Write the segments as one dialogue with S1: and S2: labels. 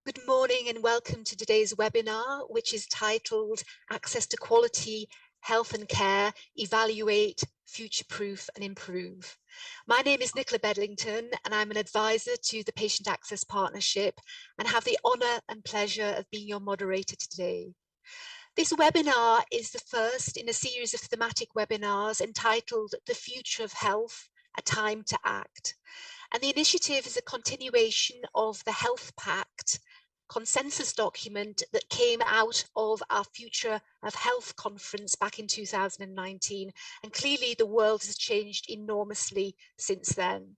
S1: Good morning and welcome to today's webinar, which is titled Access to Quality Health and Care, Evaluate, Future-Proof and Improve. My name is Nicola Bedlington and I'm an advisor to the Patient Access Partnership and have the honour and pleasure of being your moderator today. This webinar is the first in a series of thematic webinars entitled The Future of Health, A Time to Act. And the initiative is a continuation of the Health Pact consensus document that came out of our Future of Health conference back in 2019. And clearly the world has changed enormously since then.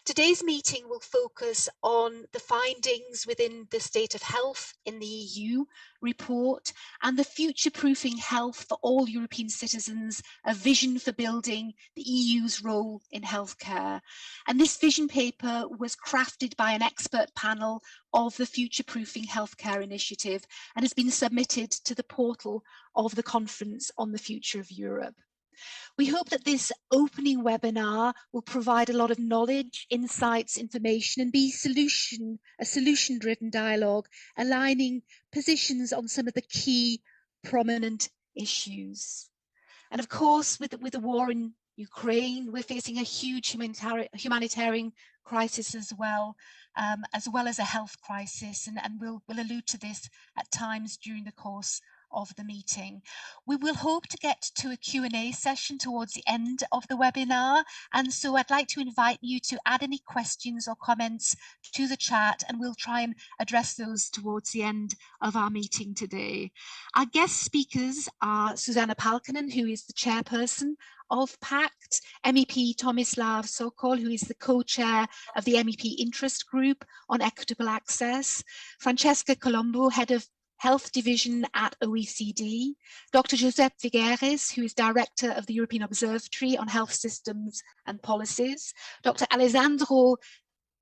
S1: Today's meeting will focus on the findings within the State of Health in the EU report and the future-proofing health for all European citizens, a vision for building the EU's role in healthcare. And this vision paper was crafted by an expert panel of the Future-Proofing Healthcare Initiative and has been submitted to the portal of the Conference on the Future of Europe. We hope that this opening webinar will provide a lot of knowledge, insights, information, and be a solution-driven dialogue, aligning positions on some of the key prominent issues. And of course, with the war in Ukraine, we're facing a huge humanitarian crisis as well as a health crisis, and we'll allude to this at times during the course of the meeting. We will hope to get to a Q&A session towards the end of the webinar, and so I'd like to invite you to add any questions or comments to the chat, and we'll try and address those towards the end of our meeting today. Our guest speakers are Susanna Palkkonen, who is the chairperson of PACT, MEP Tomislav Sokol, who is the co-chair of the MEP Interest Group on Equitable Access, Francesca Colombo, head of Health Division at OECD, Dr. Josep Figueres, who is Director of the European Observatory on Health Systems and Policies, Dr. Alessandro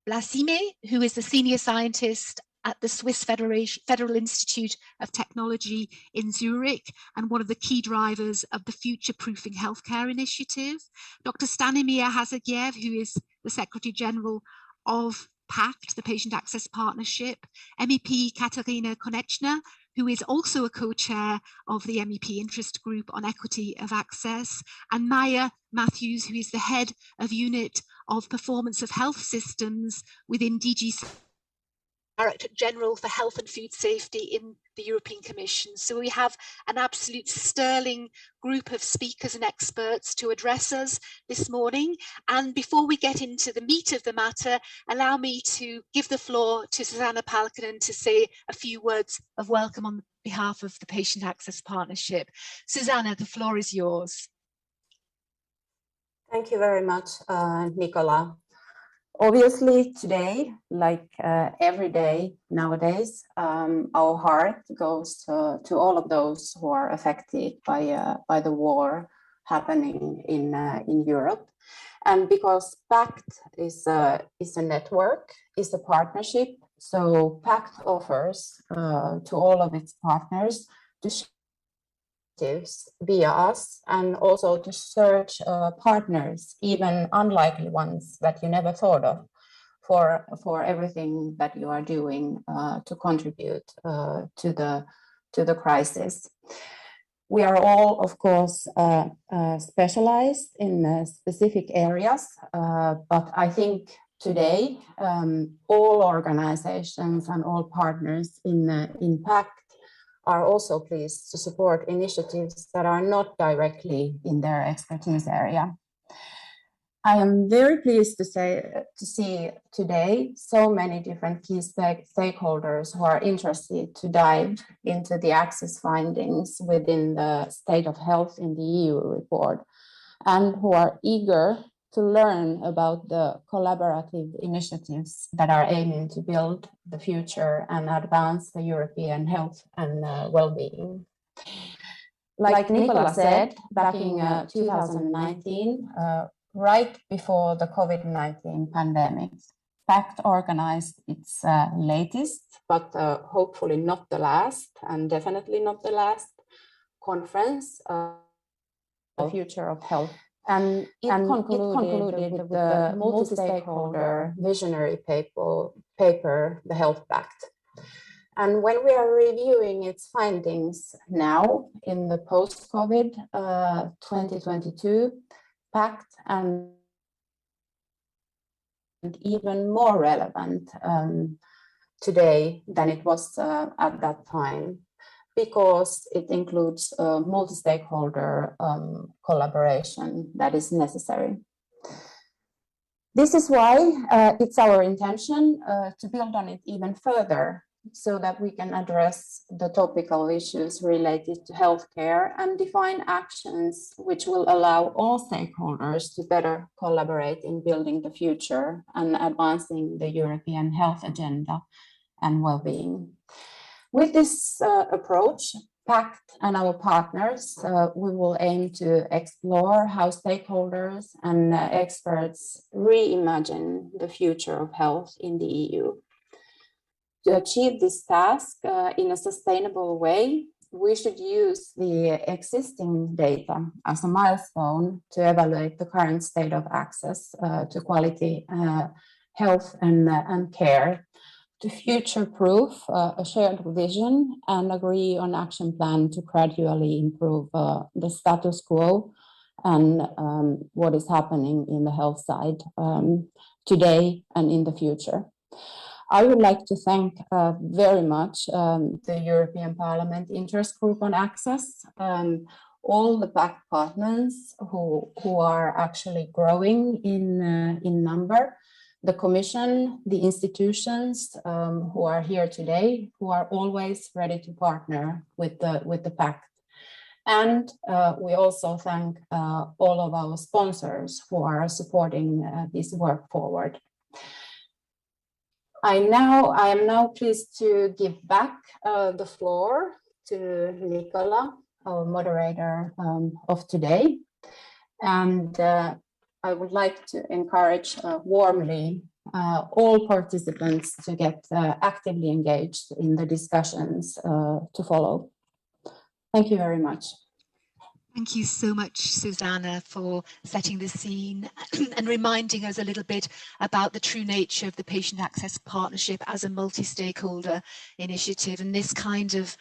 S1: Blasime, who is the Senior Scientist at the Swiss Federal Institute of Technology in Zurich and one of the key drivers of the Future-Proofing Healthcare Initiative, Dr. Stanimir Hazagiev, who is the Secretary General of PACT, the Patient Access Partnership, MEP Katerina Konechna, who is also a co-chair of the MEP Interest Group on Equity of Access, and Maya Matthews, who is the head of Unit of Performance of Health Systems within DG Director General for Health and Food Safety in the European Commission. So we have an absolute sterling group of speakers and experts to address us this morning. And before we get into the meat of the matter, allow me to give the floor to Susanna Palkkonen to say a few words of welcome on behalf of the Patient Access Partnership. Susanna, the floor is yours.
S2: Thank you very much, Nicola. Obviously, today, like every day nowadays, our heart goes to all of those who are affected by the war happening in Europe. And because PACT is a network, is a partnership, so PACT offers to all of its partners to share via us and also to search partners, even unlikely ones that you never thought of, for everything that you are doing to contribute to the crisis. We are all, of course, specialized in specific areas, but I think today all organizations and all partners in PACT are also pleased to support initiatives that are not directly in their expertise area. I am very pleased to see today so many different key stakeholders who are interested to dive into the access findings within the State of Health in the EU report, and who are eager to learn about the collaborative initiatives that are aiming to build the future and advance the European health and well-being. Like Nicola said, back in 2019, right before the COVID-19 pandemic, PACT organized its latest, but hopefully not the last, and definitely not the last, conference, The Future of Health. And it concluded with the multi-stakeholder visionary paper, The Health Pact. And when we are reviewing its findings now in the post-COVID 2022 Pact, and even more relevant today than it was at that time, because it includes multi-stakeholder collaboration that is necessary. This is why it's our intention to build on it even further, so that we can address the topical issues related to healthcare and define actions which will allow all stakeholders to better collaborate in building the future and advancing the European health agenda and well-being. With this approach, Pact and our partners, we will aim to explore how stakeholders and experts reimagine the future of health in the EU. To achieve this task in a sustainable way, we should use the existing data as a milestone to evaluate the current state of access to quality health and care, to future-proof a shared vision and agree on action plan to gradually improve the status quo and what is happening in the health side today and in the future. I would like to thank very much the European Parliament Interest Group on Access, all the Pact partners who are actually growing in number, the Commission, the institutions who are here today, who are always ready to partner with the Pact. And we also thank all of our sponsors who are supporting this work forward. I am now pleased to give back the floor to Nicola, our moderator of today. And I would like to encourage warmly all participants to get actively engaged in the discussions to follow. Thank you very much.
S1: Thank you so much, Susanna, for setting the scene and reminding us a little bit about the true nature of the Patient Access Partnership as a multi-stakeholder initiative. And this kind of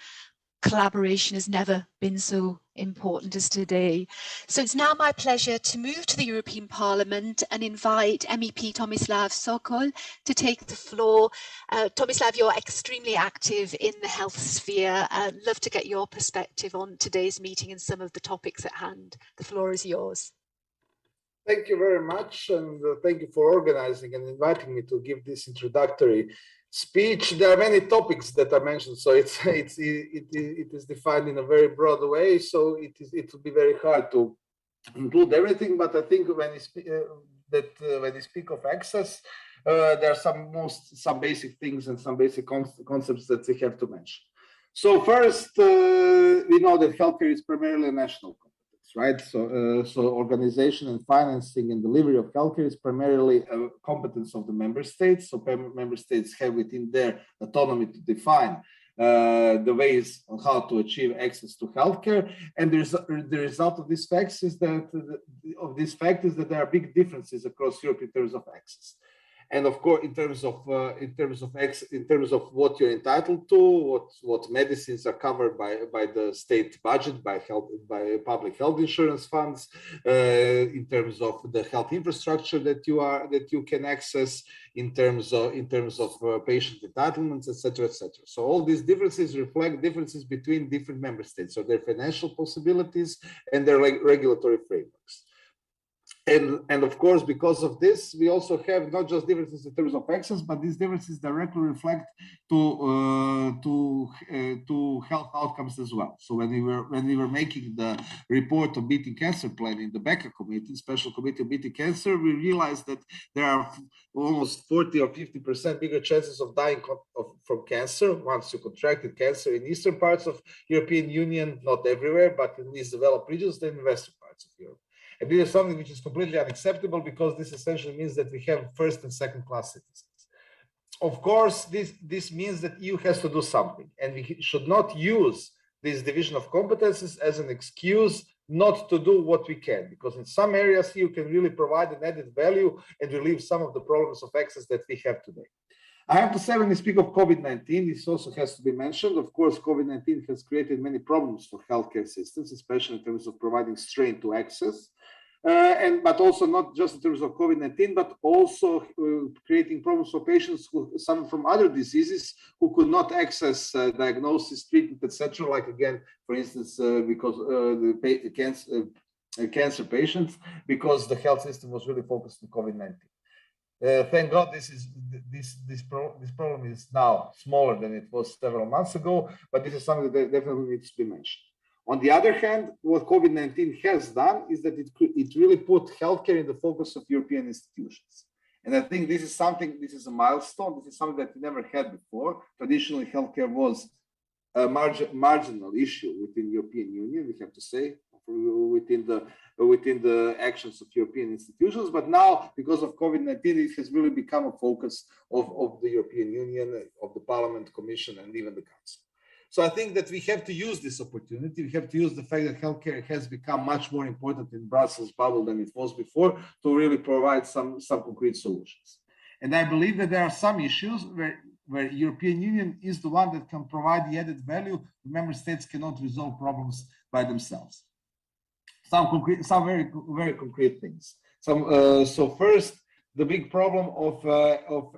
S1: collaboration has never been so important as today. So it's now my pleasure to move to the European Parliament and invite MEP Tomislav Sokol to take the floor. Tomislav, you're extremely active in the health sphere. I'd love to get your perspective on today's meeting and some of the topics at hand. The floor is yours.
S3: Thank you very much, and thank you for organizing and inviting me to give this introductory speech. There are many topics that are mentioned, so it is defined in a very broad way. So it will be very hard to include everything. But I think when you speak of access, there are some basic things and some basic concepts that we have to mention. So first, we know that healthcare is primarily a national competence, right? So organization and financing and delivery of healthcare is primarily a competence of the member states. So member states have within their autonomy to define the ways on how to achieve access to healthcare. And the result of these facts is that there are big differences across Europe in terms of access. And of course, in terms of what you're entitled to, what medicines are covered by the state budget, by public health insurance funds, in terms of the health infrastructure that you can access, in terms of patient entitlements, etc., etc. So all these differences reflect differences between different member states, so their financial possibilities and their regulatory frameworks. And of course, because of this, we also have not just differences in terms of access, but these differences directly reflect to health outcomes as well. So when we were making the report of beating cancer plan in the Becker committee, special committee of beating cancer, we realized that there are almost 40 or 50% bigger chances of dying from cancer once you contracted cancer in eastern parts of European Union, not everywhere, but in these developed regions, than in western parts of Europe. And this is something which is completely unacceptable, because this essentially means that we have first and second class citizens. Of course, this means that EU has to do something, and we should not use this division of competences as an excuse not to do what we can, because in some areas EU can really provide an added value and relieve some of the problems of access that we have today. I have to say, when we speak of COVID-19, this also has to be mentioned. Of course, COVID-19 has created many problems for healthcare systems, especially in terms of providing strain to access. But also not just in terms of COVID-19, but also creating problems for patients who suffer from other diseases who could not access diagnosis, treatment, etc. Like again, for instance, because the cancer patients, because the health system was really focused on COVID-19. Thank God, this problem is now smaller than it was several months ago, but this is something that definitely needs to be mentioned. On the other hand, what COVID-19 has done is that it really put healthcare in the focus of European institutions. And I think this is a milestone. This is something that we never had before. Traditionally, healthcare was a marginal issue within the European Union, we have to say, within the actions of European institutions. But now, because of COVID-19, it has really become a focus of the European Union, of the Parliament, Commission, and even the Council. So I think that we have to use this opportunity. We have to use the fact that healthcare has become much more important in Brussels bubble than it was before to really provide some concrete solutions. And I believe that there are some issues where European Union is the one that can provide the added value. Member states cannot resolve problems by themselves. Some very concrete things. So first, the big problem of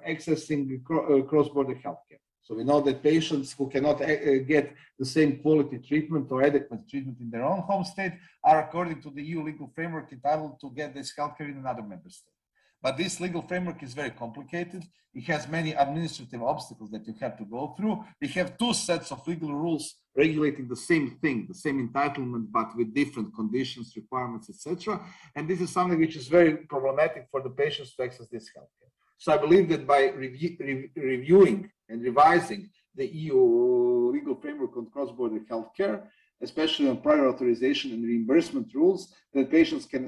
S3: accessing cross-border healthcare. So we know that patients who cannot get the same quality treatment or adequate treatment in their own home state are, according to the EU legal framework, entitled to get this healthcare in another member state. But this legal framework is very complicated. It has many administrative obstacles that you have to go through. We have two sets of legal rules regulating the same thing, the same entitlement, but with different conditions, requirements, etc. And this is something which is very problematic for the patients to access this healthcare. So I believe that by reviewing and revising the EU legal framework on cross-border healthcare, especially on prior authorization and reimbursement rules, that patients can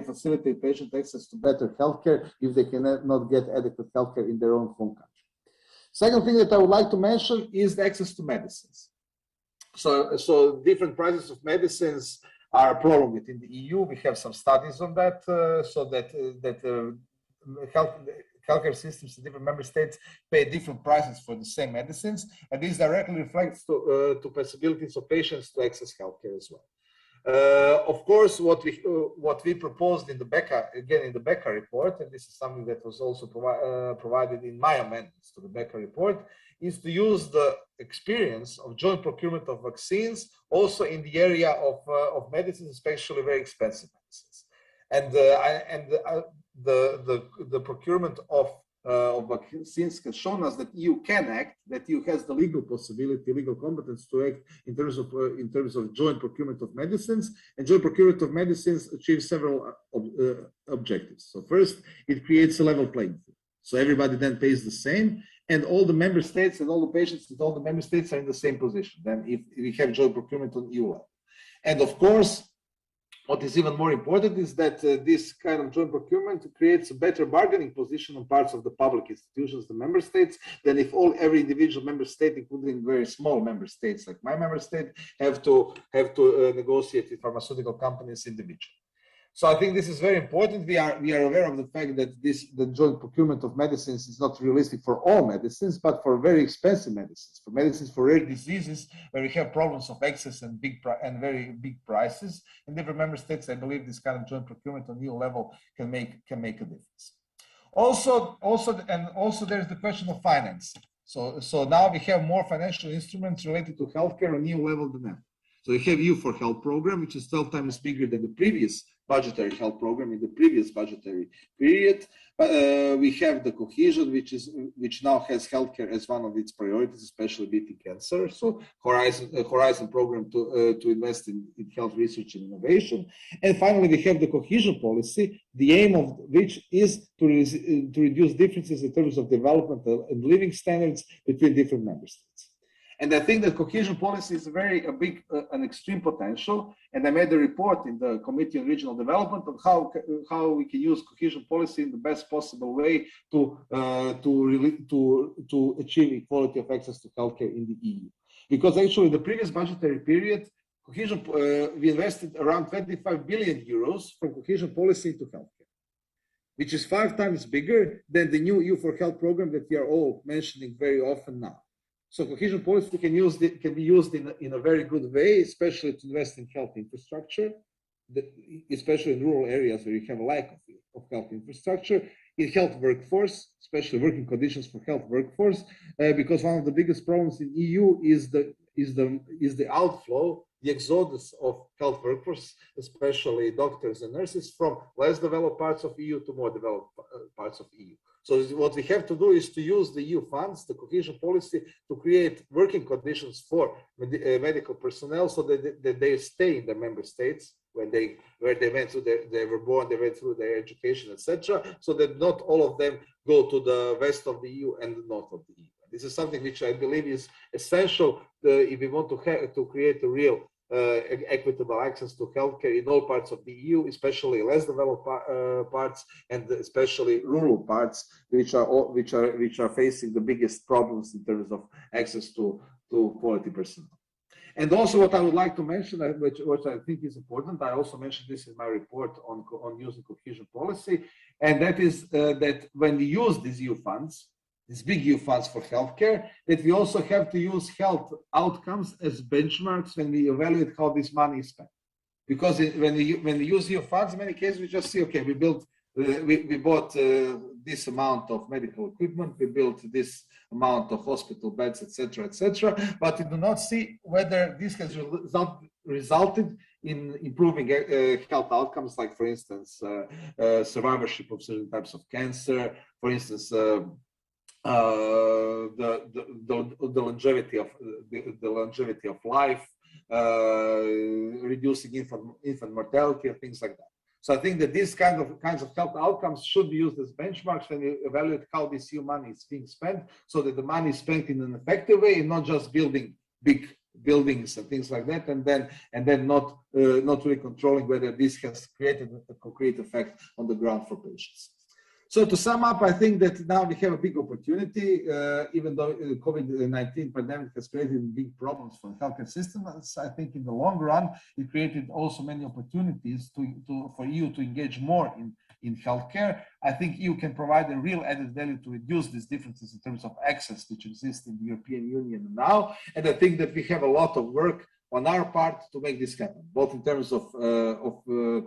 S3: facilitate patient access to better healthcare if they cannot get adequate healthcare in their own home country. Second thing that I would like to mention is the access to medicines. So different prices of medicines are a problem within the EU. We have some studies on that, so that healthcare systems in different member states pay different prices for the same medicines, and this directly reflects to possibilities of patients to access healthcare as well. Of course, what we proposed in the Becker report, and this is something that was also provided in my amendments to the Becker report, is to use the experience of joint procurement of vaccines also in the area of medicines, especially very expensive medicines. And the procurement of vaccines has shown us that EU can act, that EU has the legal possibility, legal competence to act in terms of joint procurement of medicines. And joint procurement of medicines achieves several objectives. So first, it creates a level playing field. So everybody then pays the same, and all the member states and all the patients in all the member states are in the same position than if we have joint procurement on EU level. And of course, what is even more important is that this kind of joint procurement creates a better bargaining position on parts of the public institutions, the member states, than if every individual member state, including very small member states like my member state, have to negotiate with pharmaceutical companies individually. So I think this is very important. We are aware of the fact that the joint procurement of medicines is not realistic for all medicines, but for very expensive medicines, for rare diseases where we have problems of access and very big prices in different member states. I believe this kind of joint procurement on EU level can make a difference. Also there's the question of financing. So now we have more financial instruments related to healthcare on EU level than ever. So we have EU for Health program, which is 12 times bigger than the previous budgetary health program in the previous budgetary period. We have the cohesion, which now has healthcare as one of its priorities, especially beating cancer. So Horizon program to invest in health research and innovation. And finally, we have the cohesion policy, the aim of which is to reduce differences in terms of development and living standards between different member states. And I think that cohesion policy is an extreme potential. And I made a report in the Committee on Regional Development on how we can use cohesion policy in the best possible way to achieve equality of access to healthcare in the EU. Because actually, the previous budgetary period, we invested around 25 billion euros from cohesion policy into healthcare. which is 5 times bigger than the new EU for Health program that we are all mentioning very often now. So cohesion policy can be used in a very good way, especially to invest in health infrastructure, especially in rural areas where you have a lack of health infrastructure, in health workforce, especially working conditions for health workforce, because one of the biggest problems in EU is the outflow, the exodus of health workforce, especially doctors and nurses, from less developed parts of EU to more developed parts of EU. So what we have to do is to use the EU funds, the cohesion policy, to create working conditions for medical personnel so that they stay in the member states where they went through they were born, they went through their education, etc., so that not all of them go to the west of the EU and the north of the EU. This is something which I believe is essential if we want to create a real equitable access to healthcare in all parts of the EU, especially less developed parts and especially rural parts, which are facing the biggest problems in terms of access to quality personnel. And also, what I would like to mention, which I think is important, I also mentioned this in my report on using cohesion policy, and that is that when we use these EU funds, these big EU funds for healthcare, that we also have to use health outcomes as benchmarks when we evaluate how this money is spent. Because when we use EU funds, in many cases we just see, okay, we bought this amount of medical equipment, we built this amount of hospital beds, etc., but we do not see whether this has resulted in improving health outcomes, like, for instance, survivorship of certain types of cancer, for instance, the longevity of life, reducing infant mortality, and things like that. So I think that these kinds of health outcomes should be used as benchmarks when you evaluate how this EU money is being spent, so that the money is spent in an effective way and not just building big buildings and things like that, and then not really controlling whether this has created a concrete effect on the ground for patients. So to sum up, I think that now we have a big opportunity, even though the COVID-19 pandemic has created big problems for the healthcare system. I think in the long run, it created also many opportunities for EU to engage more in healthcare. I think EU can provide a real added value to reduce these differences in terms of access which exist in the European Union now. And I think that we have a lot of work on our part to make this happen, both in terms of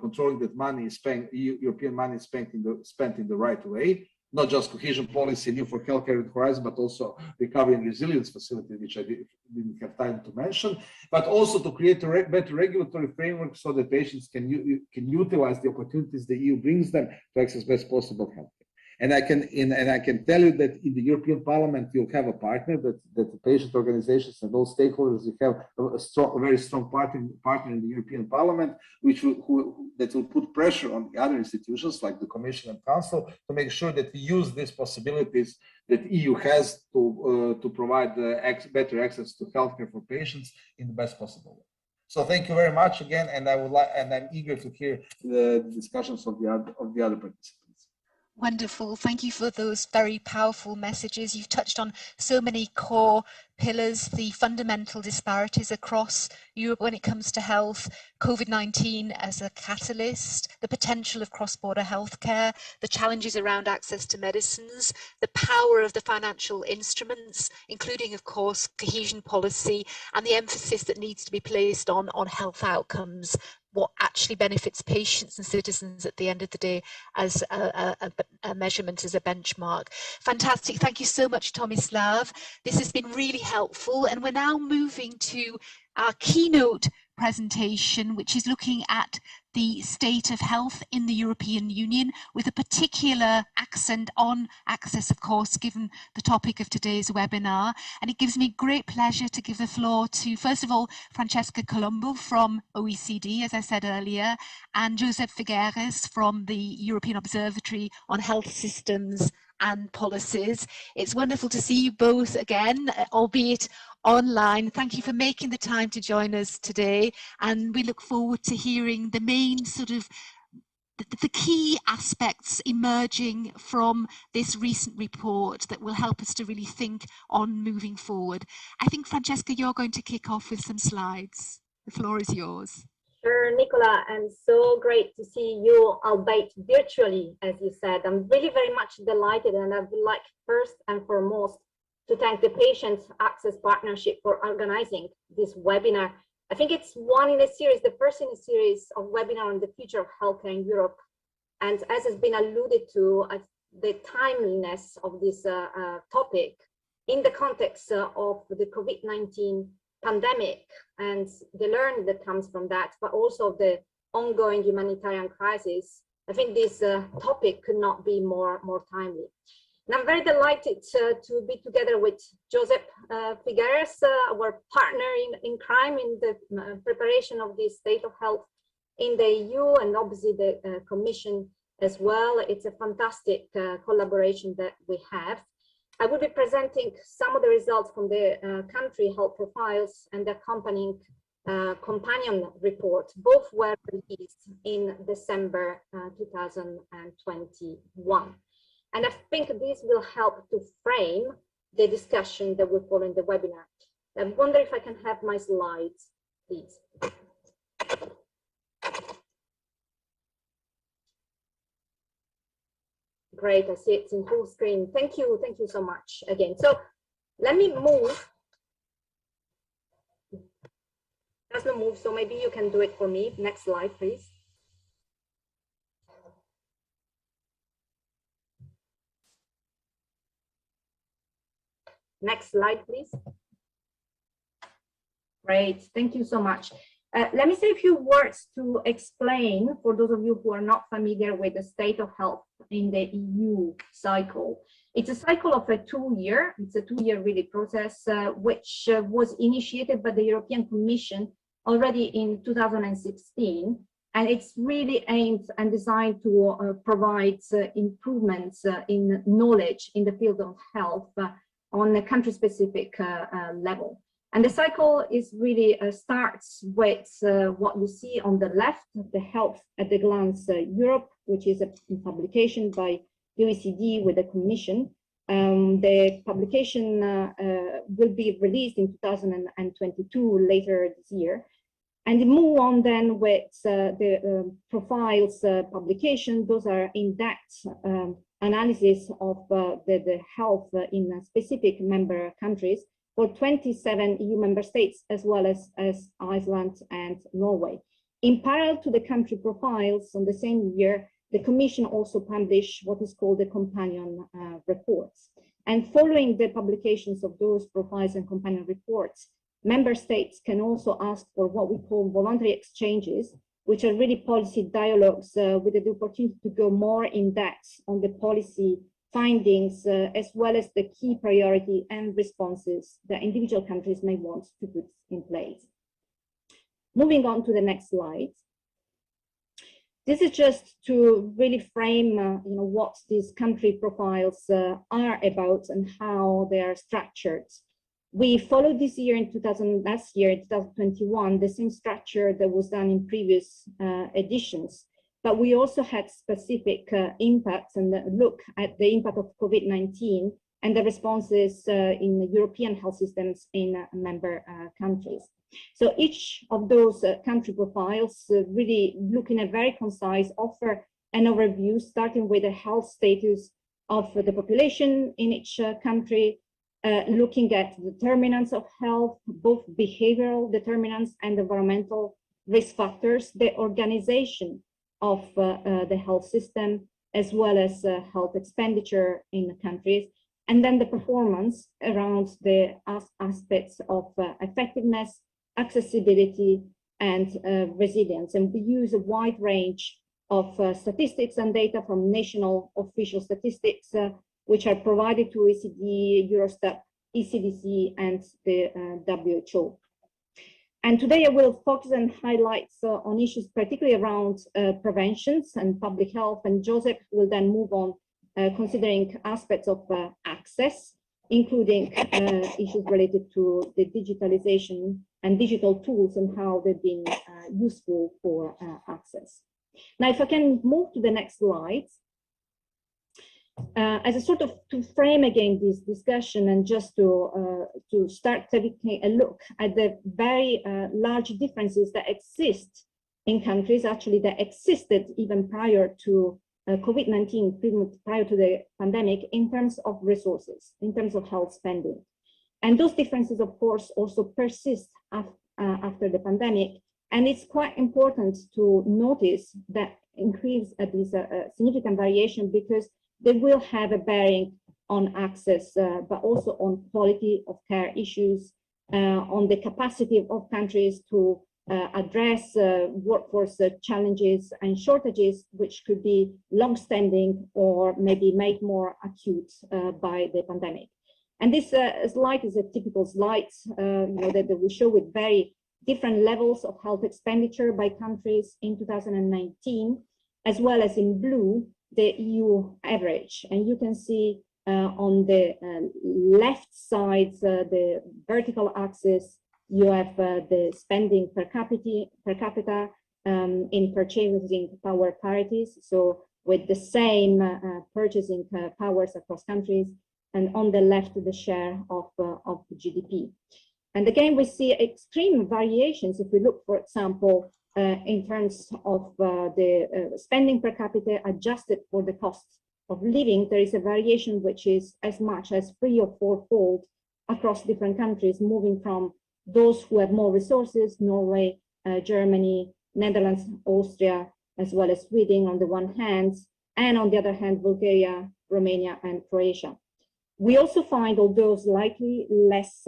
S3: controlling that money is spent, European money is spent in the right way, not just cohesion policy, new for healthcare and horizon, but also recovery and resilience facility, which I didn't have time to mention, but also to create a better regulatory framework so that patients can utilize the opportunities the EU brings them to access best possible healthcare. And I can tell you that in the European Parliament, you'll have a partner that the patient organizations and all stakeholders, you have a very strong partner in the European Parliament, that will put pressure on the other institutions like the Commission and Council to make sure that we use these possibilities that EU has to provide better access to healthcare for patients in the best possible way. So thank you very much again, and I'm eager to hear the discussions of the other participants.
S1: Wonderful. Thank you for those very powerful messages. You've touched on so many core pillars, the fundamental disparities across Europe when it comes to health, COVID-19 as a catalyst, the potential of cross-border healthcare, the challenges around access to medicines, the power of the financial instruments, including, of course, cohesion policy, and the emphasis that needs to be placed on health outcomes, what actually benefits patients and citizens at the end of the day as a measurement, as a benchmark. Fantastic. Thank you so much, Tomislav. This has been really helpful. And we're now moving to our keynote presentation, which is looking at the state of health in the European Union, with a particular accent on access, of course, given the topic of today's webinar. And it gives me great pleasure to give the floor to, first of all, Francesca Colombo from OECD, as I said earlier, and Josep Figueres from the European Observatory on Health Systems and Policies. It's wonderful to see you both again, albeit online. Thank you for making the time to join us today, and we look forward to hearing the main sort of the key aspects emerging from this recent report that will help us to really think on moving forward. I think, Francesca, you're going to kick off with some slides. The floor is yours.
S4: Sure, Nicola, and so great to see you, albeit virtually, as you said. I'm really very much delighted, and I would like first and foremost to thank the Patient Access Partnership for organizing this webinar. I think it's one in a series, the first in a series of webinars on the future of healthcare in Europe. And as has been alluded to, the timeliness of this topic in the context of the COVID-19 pandemic and the learning that comes from that, but also the ongoing humanitarian crisis, I think this topic could not be more timely. And I'm very delighted to be together with Josep Figueres, our partner in crime in the preparation of the state of health in the EU, and obviously the Commission as well. It's a fantastic collaboration that we have. I will be presenting some of the results from the country health profiles and the accompanying companion report. Both were released in December 2021. And I think this will help to frame the discussion that will follow in the webinar. I wonder if I can have my slides, please. Great, I see it's in full screen. Thank you so much again. So let me move. Doesn't move, so maybe you can do it for me. Next slide, please. Next slide, please. Great, thank you so much. Let me say a few words to explain, for those of you who are not familiar with the state of health in the EU cycle. It's a cycle of a 2-year, it's a 2-year really process, which was initiated by the European Commission already in 2016. And it's really aimed and designed to provide improvements in knowledge in the field of health on a country-specific level. And the cycle is really starts with what you see on the left, the Health at a Glance Europe, which is a publication by the OECD with the Commission. The publication will be released in 2022, later this year. And move on then with the profiles publication. Those are in-depth analysis of the health in specific member countries for 27 EU member states, as well as Iceland and Norway. In parallel to the country profiles, on the same year, the Commission also published what is called the companion reports. And following the publications of those profiles and companion reports, member states can also ask for what we call voluntary exchanges, which are really policy dialogues with the opportunity to go more in depth on the policy findings, as well as the key priority and responses that individual countries may want to put in place. Moving on to the next slide. This is just to really frame what these country profiles are about and how they are structured. We followed this year in last year, 2021, the same structure that was done in previous editions. But we also had specific impacts and look at the impact of COVID-19 and the responses in the European health systems in member countries. So each of those country profiles really look in a very concise, offer an overview, starting with the health status of the population in each country, looking at determinants of health, both behavioral determinants and environmental risk factors, the organization of the health system, as well as health expenditure in the countries, and then the performance around the aspects of effectiveness, accessibility, and resilience. And we use a wide range of statistics and data from national official statistics, which are provided to OECD, Eurostat, ECDC, and the WHO. And today I will focus and highlight on issues particularly around preventions and public health, and Joseph will then move on considering aspects of access, including issues related to the digitalization and digital tools and how they've been useful for access. Now, if I can move to the next slide. As a sort of to frame again this discussion and just to start taking a look at the very large differences that exist in countries actually that existed even prior to COVID-19, prior to the pandemic, in terms of resources, in terms of health spending. And those differences, of course, also persist after the pandemic. And it's quite important to notice that increase this significant variation, because they will have a bearing on access, but also on quality of care issues, on the capacity of countries to address workforce challenges and shortages, which could be long-standing or maybe made more acute by the pandemic. And this slide is a typical slide that we show with very different levels of health expenditure by countries in 2019, as well as in blue, the EU average. And you can see on the left side, the vertical axis, you have the spending per capita in purchasing power parities. So with the same purchasing powers across countries, and on the left, the share of the GDP. And again, we see extreme variations. If we look, for example, in terms of the spending per capita adjusted for the cost of living, there is a variation which is as much as 3 or 4-fold across different countries, moving from those who have more resources, Norway, Germany, Netherlands, Austria, as well as Sweden on the one hand, and on the other hand, Bulgaria, Romania, and Croatia. We also find, although slightly less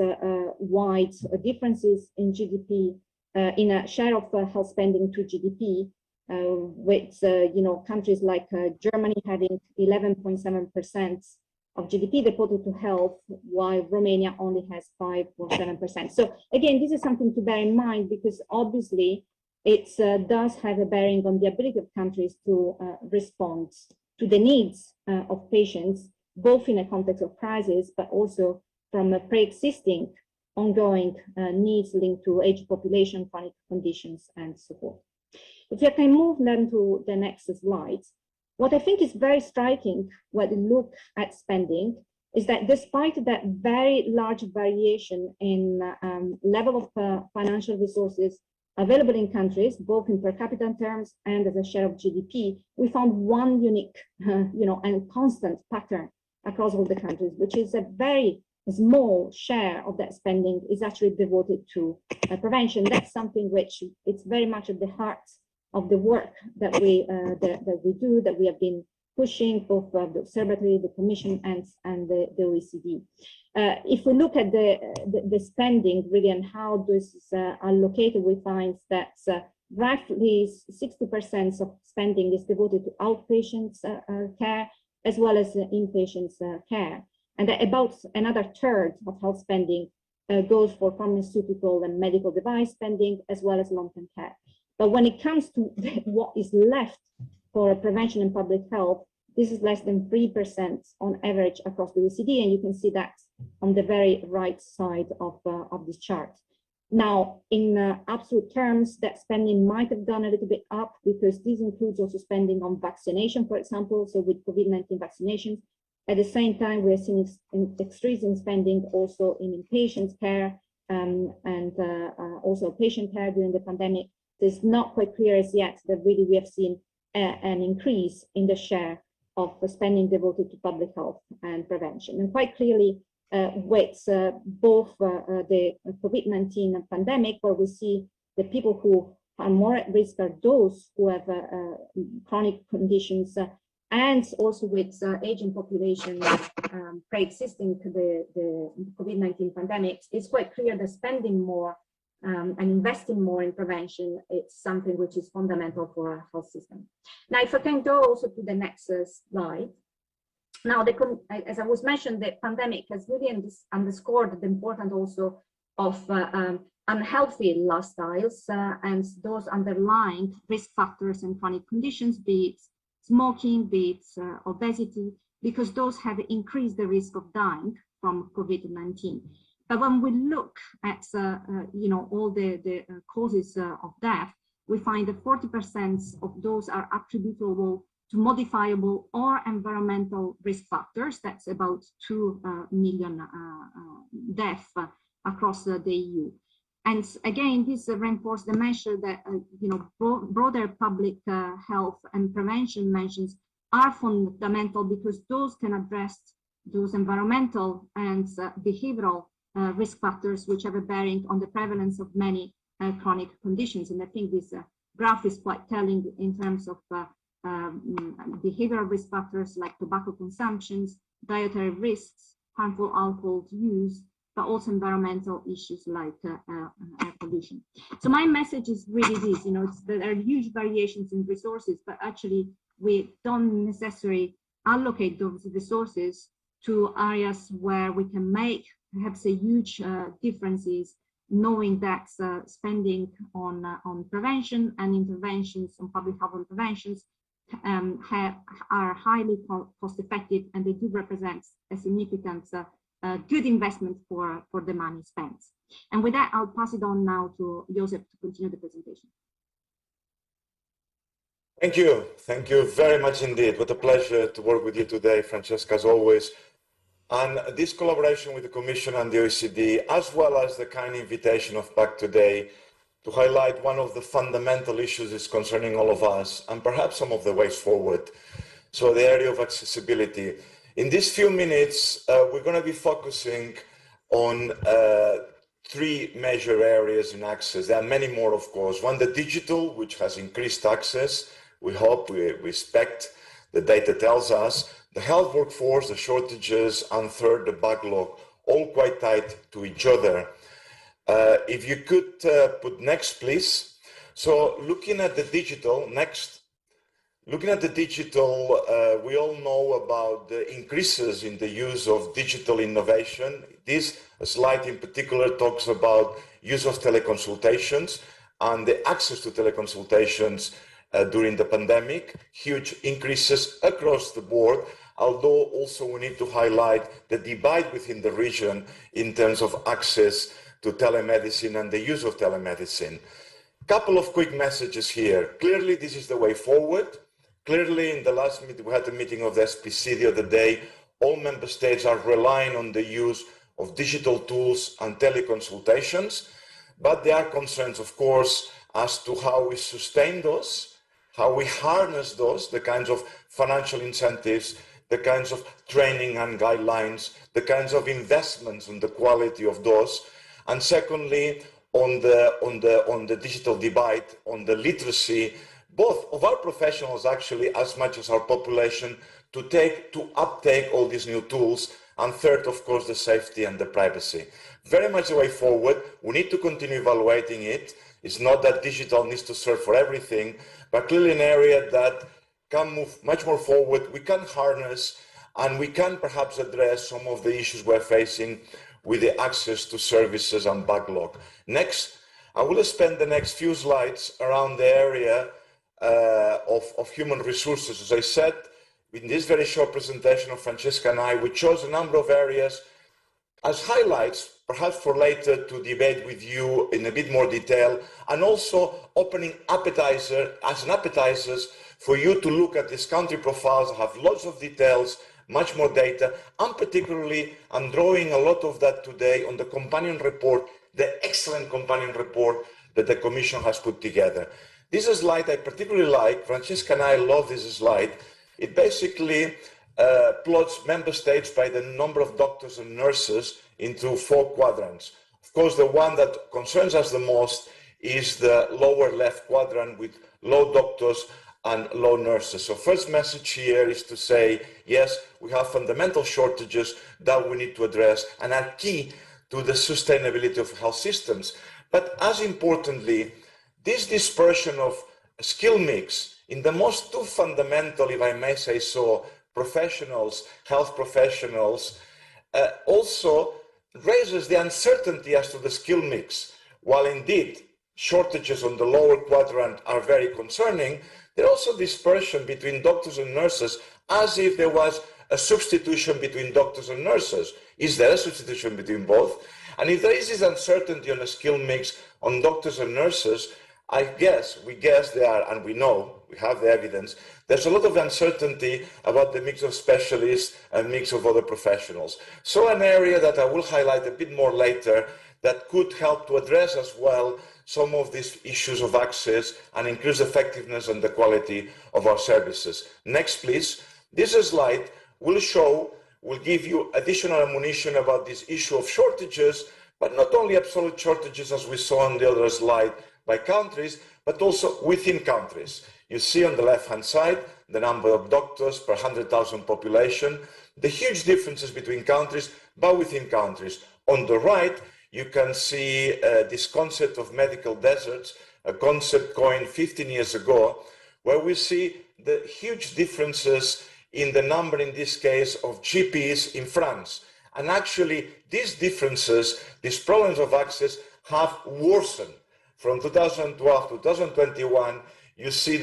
S4: wide differences in GDP, in a share of health spending to GDP, with countries like Germany having 11.7% of GDP devoted to health, while Romania only has 5 or 7%. So again, this is something to bear in mind, because obviously it does have a bearing on the ability of countries to respond to the needs of patients, both in a context of crisis, but also from a pre-existing ongoing needs linked to aged population, chronic conditions, and so forth. If you can move then to the next slide, what I think is very striking when we look at spending is that despite that very large variation in level of financial resources available in countries, both in per capita terms and as a share of GDP, we found one unique, and constant pattern across all the countries, which is a very small share of that spending is actually devoted to prevention. That's something which it's very much at the heart of the work that we do, that we have been pushing, both the Observatory, the Commission, and the OECD. If we look at the spending really and how this is allocated, we find that roughly 60% of spending is devoted to outpatient care, as well as inpatient care. And that about another third of health spending goes for pharmaceutical and medical device spending, as well as long-term care. But when it comes to what is left for prevention and public health, this is less than 3% on average across the OECD, and you can see that on the very right side of this chart. Now, in absolute terms, that spending might have gone a little bit up, because this includes also spending on vaccination, for example. So with COVID-19 vaccinations, at the same time, we're seeing increasing spending also in inpatient care and also patient care during the pandemic. It's not quite clear as yet that really we have seen an increase in the share of spending devoted to public health and prevention. And quite clearly, with both the COVID-19 pandemic, where we see the people who are more at risk are those who have chronic conditions, and also with aging population pre-existing to the COVID-19 pandemic, it's quite clear that spending more and investing more in prevention, it's something which is fundamental for our health system. Now, if I can go also to the next slide. Now, as I was mentioned, the pandemic has really underscored the importance also of unhealthy lifestyles and those underlying risk factors and chronic conditions, be it smoking, be it obesity, because those have increased the risk of dying from COVID-19. But when we look at all the causes of death, we find that 40% of those are attributable to modifiable or environmental risk factors. That's about 2 million deaths across the EU. And again, this reinforced the measure that broader public health and prevention measures are fundamental, because those can address those environmental and behavioral risk factors which have a bearing on the prevalence of many chronic conditions. And I think this graph is quite telling in terms of behavioral risk factors like tobacco consumptions, dietary risks, harmful alcohol use, but also environmental issues like air pollution. So my message is really this, there are huge variations in resources, but actually we don't necessarily allocate those resources to areas where we can make perhaps a huge differences, knowing that spending on prevention and interventions on public health interventions are highly cost effective, and they do represent a significant good investment for the money spent. And with that, I'll pass it on now to Joseph to continue the presentation.
S5: Thank you. Thank you very much indeed. What a pleasure to work with you today, Francesca, as always. And this collaboration with the Commission and the OECD, as well as the kind invitation of PAC today to highlight one of the fundamental issues is concerning all of us, and perhaps some of the ways forward. So the area of accessibility. In these few minutes, we're going to be focusing on three major areas in access. There are many more, of course. One, the digital, which has increased access. We hope, we expect, the data tells us. The health workforce, the shortages, and third, the backlog, all quite tied to each other. If you could put next, please. So looking at the digital, next. Looking at the digital, we all know about the increases in the use of digital innovation. This slide in particular talks about use of teleconsultations and the access to teleconsultations during the pandemic, huge increases across the board, although also we need to highlight the divide within the region in terms of access to telemedicine and the use of telemedicine. Couple of quick messages here. Clearly, this is the way forward. Clearly, in the last meeting, we had a meeting of the SPC the other day. All member states are relying on the use of digital tools and teleconsultations, but there are concerns, of course, as to how we sustain those, how we harness those, the kinds of financial incentives, the kinds of training and guidelines, the kinds of investments in the quality of those, and secondly, on the digital divide, on the literacy, both of our professionals actually as much as our population to uptake all these new tools, and third, of course, the safety and the privacy. Very much the way forward. We need to continue evaluating it. It's not that digital needs to serve for everything, but clearly an area that can move much more forward. We can harness and we can perhaps address some of the issues we're facing with the access to services and backlog. Next, I will spend the next few slides around the area of human resources. As I said, in this very short presentation of Francesca and I, we chose a number of areas as highlights, perhaps for later to debate with you in a bit more detail, and also opening appetizers for you to look at these country profiles, have lots of details, much more data, and particularly I'm drawing a lot of that today on the companion report, the excellent companion report that the Commission has put together. This slide I particularly like. Francesca and I love this slide. It basically plots member states by the number of doctors and nurses into 4 quadrants. Of course, the one that concerns us the most is the lower left quadrant with low doctors and low nurses. So first message here is to say, yes, we have fundamental shortages that we need to address and are key to the sustainability of health systems. But as importantly, this dispersion of skill mix in the most two fundamental, if I may say so, professionals, health professionals, also raises the uncertainty as to the skill mix. While indeed shortages on the lower quadrant are very concerning, there also dispersion between doctors and nurses as if there was a substitution between doctors and nurses. Is there a substitution between both? And if there is this uncertainty on the skill mix on doctors and nurses, we guess there are, and we know, we have the evidence, there's a lot of uncertainty about the mix of specialists and mix of other professionals. So an area that I will highlight a bit more later that could help to address as well some of these issues of access and increase effectiveness and the quality of our services. Next, please. This slide will give you additional ammunition about this issue of shortages, but not only absolute shortages as we saw on the other slide by countries, but also within countries. You see on the left-hand side the number of doctors per 100,000 population, the huge differences between countries, but within countries. On the right, you can see this concept of medical deserts, a concept coined 15 years ago, where we see the huge differences in the number, in this case, of GPs in France. And actually, these differences, these problems of access, have worsened. From 2012 to 2021, you see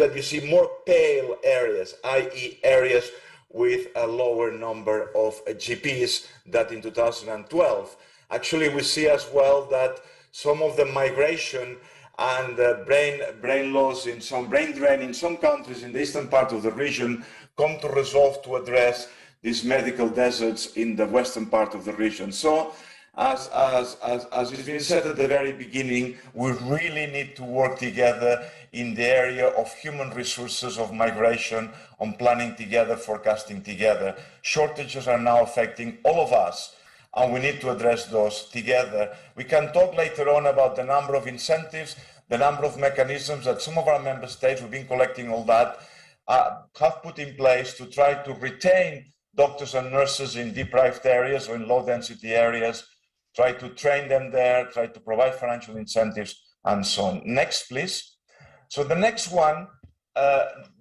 S5: more pale areas, i.e. areas with a lower number of GPs than in 2012. Actually, we see as well that some of the migration and brain loss in some brain drain in some countries in the eastern part of the region come to resolve to address these medical deserts in the western part of the region. So, as it's been said at the very beginning, we really need to work together in the area of human resources, of migration, on planning together, forecasting together. Shortages are now affecting all of us, and we need to address those together. We can talk later on about the number of incentives, the number of mechanisms that some of our member states, we've been collecting all that, have put in place to try to retain doctors and nurses in deprived areas or in low density areas, try to train them there, try to provide financial incentives, and so on. Next, please. So the next one,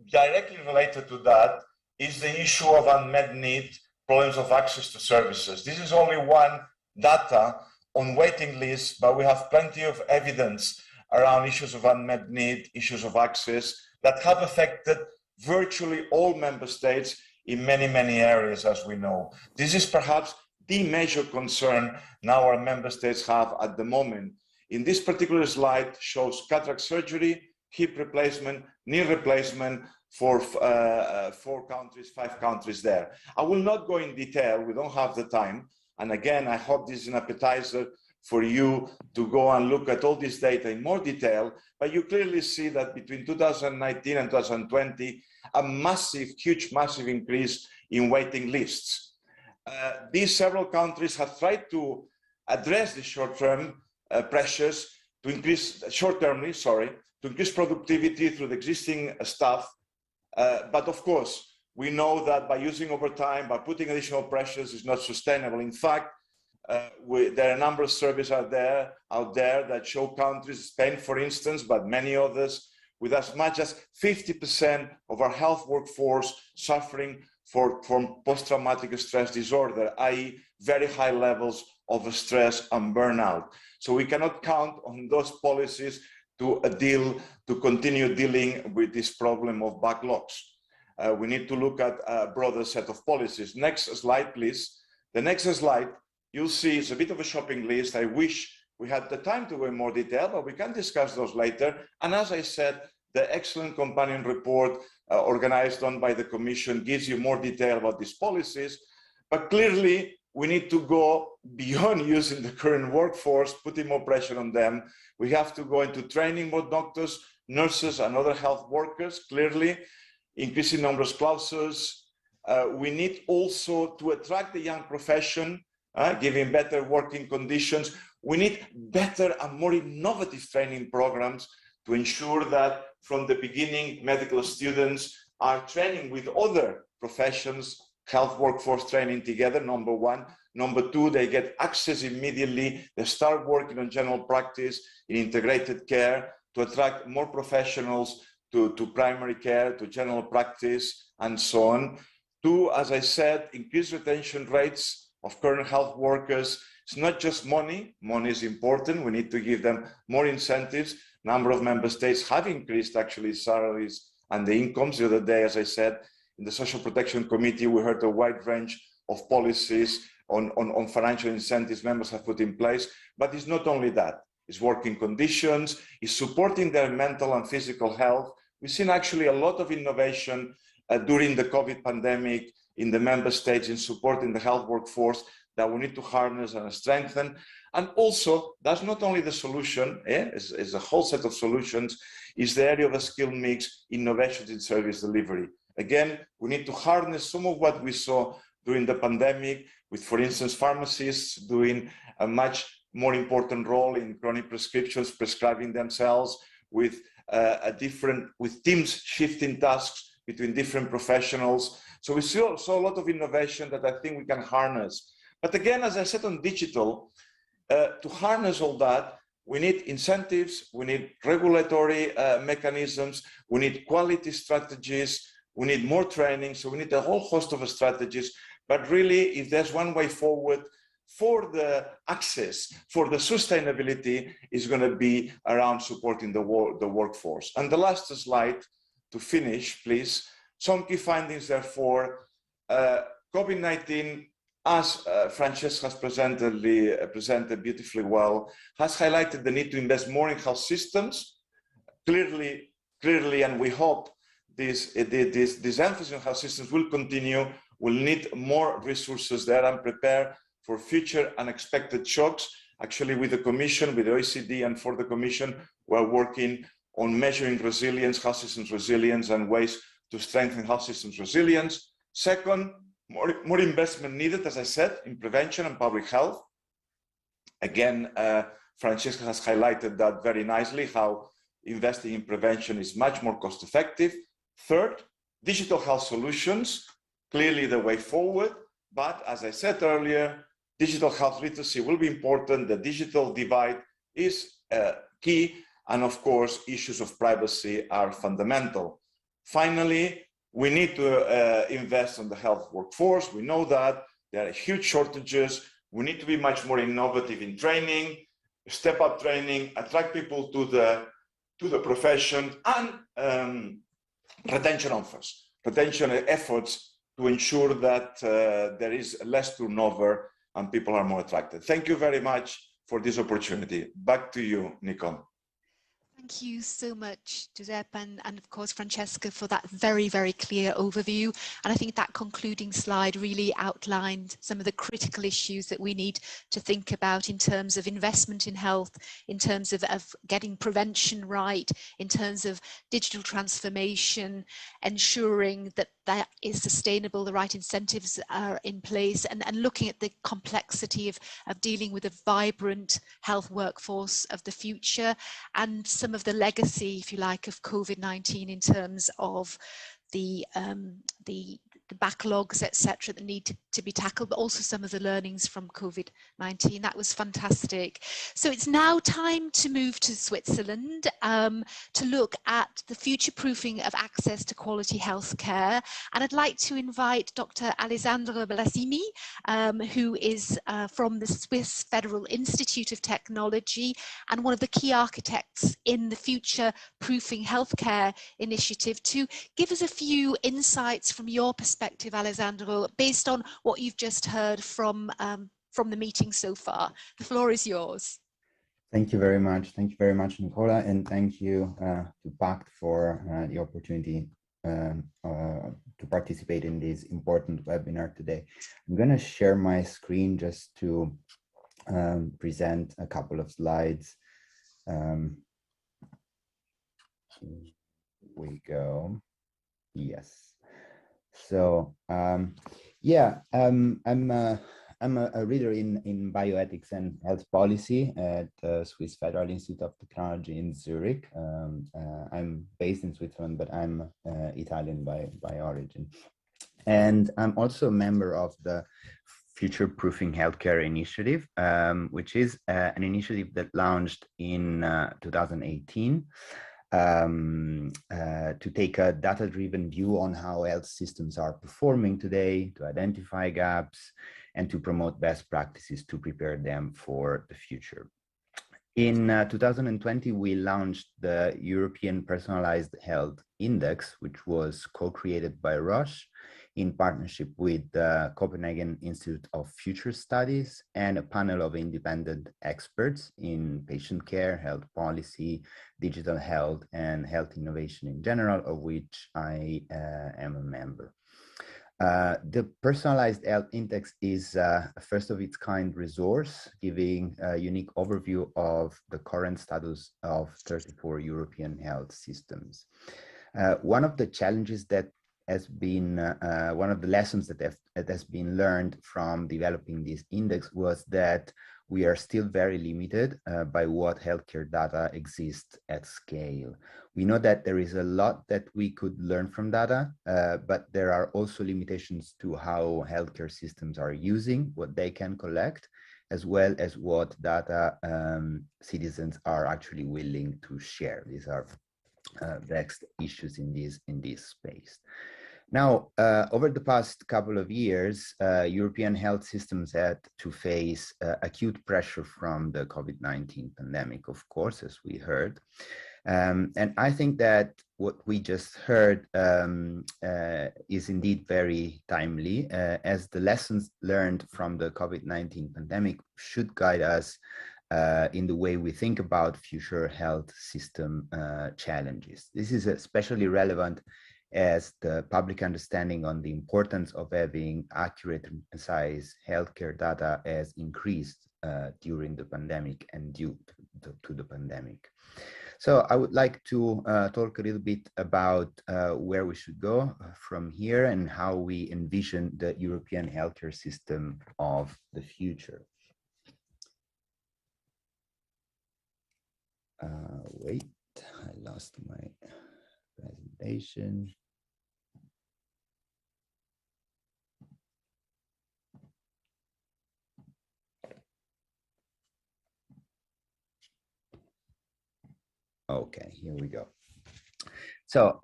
S5: directly related to that, is the issue of unmet need, problems of access to services. This is only one data on waiting lists, but we have plenty of evidence around issues of unmet need, issues of access that have affected virtually all member states in many, many areas, as we know. This is perhaps the major concern now our member states have at the moment. In this particular slide shows cataract surgery, hip replacement, knee replacement for 4 countries, 5 countries there. I will not go in detail, we don't have the time. And again, I hope this is an appetizer for you to go and look at all this data in more detail, but you clearly see that between 2019 and 2020, a massive, huge, massive increase in waiting lists. These several countries have tried to address the short-term pressures to increase, to increase productivity through the existing staff. But of course, we know that by using overtime, by putting additional pressures is not sustainable. In fact, there are a number of surveys out there that show countries, Spain for instance, but many others, with as much as 50% of our health workforce suffering from post-traumatic stress disorder, i.e. very high levels of stress and burnout. So we cannot count on those policies to continue dealing with this problem of backlogs. We need to look at a broader set of policies. Next slide, please. The next slide, you'll see it's a bit of a shopping list. I wish we had the time to go in more detail, but we can discuss those later. And as I said, the excellent companion report organized by the Commission gives you more detail about these policies. But clearly, we need to go beyond using the current workforce, putting more pressure on them. We have to go into training more doctors, nurses, and other health workers, clearly, increasing numbers of clauses. We need also to attract the young profession, giving better working conditions. We need better and more innovative training programs to ensure that from the beginning, medical students are training with other professions, health workforce training together, number one. Number two, they get access immediately. They start working on general practice in integrated care to attract more professionals to primary care, to general practice, and so on. Two, as I said, increase retention rates of current health workers. It's not just money. Money is important. We need to give them more incentives. Number of member states have increased actually salaries and the incomes. The other day, as I said, in the Social Protection Committee, we heard a wide range of policies on financial incentives members have put in place. But it's not only that. It's working conditions, it's supporting their mental and physical health. We've seen actually a lot of innovation during the COVID pandemic in the member states in supporting the health workforce that we need to harness and strengthen. And also, that's not only the solution, it's a whole set of solutions, is the area of a skill mix, innovations in service delivery. Again, we need to harness some of what we saw during the pandemic with, for instance, pharmacists doing a much more important role in chronic prescriptions, prescribing themselves, with with teams shifting tasks between different professionals. So we saw a lot of innovation that I think we can harness. But again, as I said on digital, to harness all that, we need incentives, we need regulatory mechanisms, we need quality strategies, we need more training. So we need a whole host of strategies. But really, if there's one way forward for the access, for the sustainability, is going to be around supporting the workforce. And the last slide to finish, please. Some key findings, therefore. COVID-19, as Francesca has presented beautifully well, has highlighted the need to invest more in health systems. Clearly, and we hope this emphasis on health systems will continue. We'll need more resources there and prepare for future unexpected shocks. Actually, with the Commission, with the OECD, and for the Commission, we're working on measuring resilience, health systems resilience, and ways to strengthen health systems resilience. Second, more investment needed, as I said, in prevention and public health. Again, Francesca has highlighted that very nicely, how investing in prevention is much more cost effective. Third, digital health solutions, clearly the way forward. But as I said earlier, digital health literacy will be important. The digital divide is key. And of course, issues of privacy are fundamental. Finally, we need to invest in the health workforce. We know that there are huge shortages. We need to be much more innovative in training, step up training, attract people to the profession, and retention efforts to ensure that there is less turnover and people are more attracted. Thank you very much for this opportunity. Back to you, Nicole.
S1: Thank you so much, Giuseppe, and of course, Francesca, for that very, very clear overview. And I think that concluding slide really outlined some of the critical issues that we need to think about in terms of investment in health, in terms of getting prevention right, in terms of digital transformation, ensuring that that is sustainable, the right incentives are in place, and looking at the complexity of dealing with a vibrant health workforce of the future, and some of the legacy, if you like, of COVID-19 in terms of the backlogs, etc., that need to be tackled, but also some of the learnings from COVID-19. That was fantastic. So it's now time to move to Switzerland to look at the future proofing of access to quality healthcare. And I'd like to invite Dr. Alessandro Blasimi, who is from the Swiss Federal Institute of Technology and one of the key architects in the Future Proofing Healthcare initiative, to give us a few insights from your perspective, Alessandro, based on what you've just heard from the meeting so far. The floor is yours.
S6: Thank you very much. Thank you very much, Nicola, and thank you to PACT for the opportunity to participate in this important webinar today. I'm going to share my screen just to present a couple of slides. Here we go. Yes. So yeah, I'm a reader in bioethics and health policy at the Swiss Federal Institute of Technology in Zurich. I'm based in Switzerland, but I'm Italian by origin. And I'm also a member of the Future Proofing Healthcare initiative, which is an initiative that launched in 2018. To take a data-driven view on how health systems are performing today, to identify gaps, and to promote best practices to prepare them for the future. In 2020, we launched the European Personalized Health Index, which was co-created by Roche in partnership with the Copenhagen Institute of Future Studies and a panel of independent experts in patient care, health policy, digital health, and health innovation in general, of which I am a member. The personalized health index is a first of its kind resource, giving a unique overview of the current status of 34 European health systems. One of the challenges that has been, one of the lessons that has been learned from developing this index was that we are still very limited by what healthcare data exists at scale. We know that there is a lot that we could learn from data, but there are also limitations to how healthcare systems are using what they can collect, as well as what data citizens are actually willing to share. These are vexed issues in this space. Now, over the past couple of years, European health systems had to face acute pressure from the COVID-19 pandemic, of course, as we heard. And I think that what we just heard is indeed very timely, as the lessons learned from the COVID-19 pandemic should guide us in the way we think about future health system challenges. This is especially relevant as the public understanding on the importance of having accurate and precise healthcare data has increased during the pandemic and due to the pandemic. So I would like to talk a little bit about where we should go from here and how we envision the European healthcare system of the future. Wait, I lost my presentation. Okay, here we go. So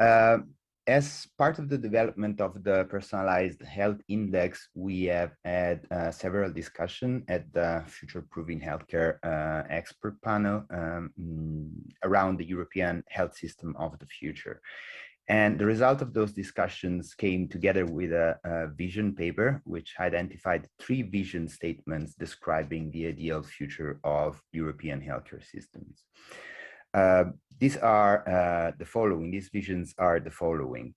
S6: as part of the development of the personalized health index, we have had several discussions at the Futureproof Healthcare expert panel around the European health system of the future. And the result of those discussions came together with a vision paper, which identified 3 vision statements describing the ideal future of European healthcare systems. These are the following. These visions are the following.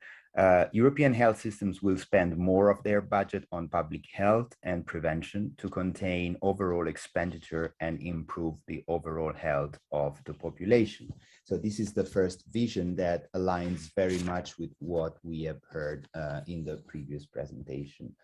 S6: European health systems will spend more of their budget on public health and prevention to contain overall expenditure and improve the overall health of the population. So this is the first vision that aligns very much with what we have heard in the previous presentation.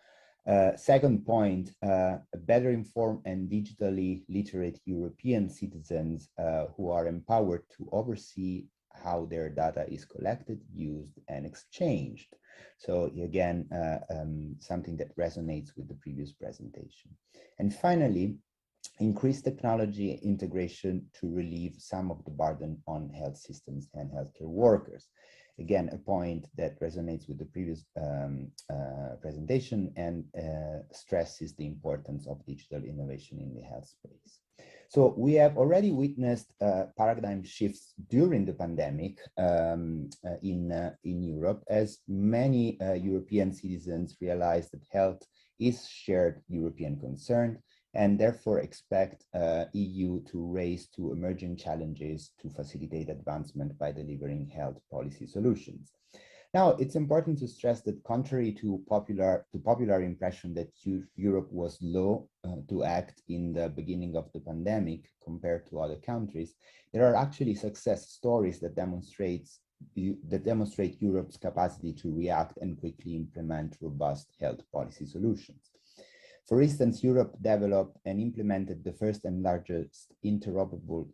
S6: Second point, better informed and digitally literate European citizens who are empowered to oversee how their data is collected, used, and exchanged. So again, something that resonates with the previous presentation. And finally, increase technology integration to relieve some of the burden on health systems and healthcare workers. Again, a point that resonates with the previous presentation and stresses the importance of digital innovation in the health space. So we have already witnessed paradigm shifts during the pandemic in Europe, as many European citizens realized that health is shared European concern, and therefore expect EU to raise to emerging challenges to facilitate advancement by delivering health policy solutions. Now, it's important to stress that contrary to popular impression that Europe was slow to act in the beginning of the pandemic compared to other countries, there are actually success stories that demonstrate Europe's capacity to react and quickly implement robust health policy solutions. For instance, Europe developed and implemented the first and largest interoperable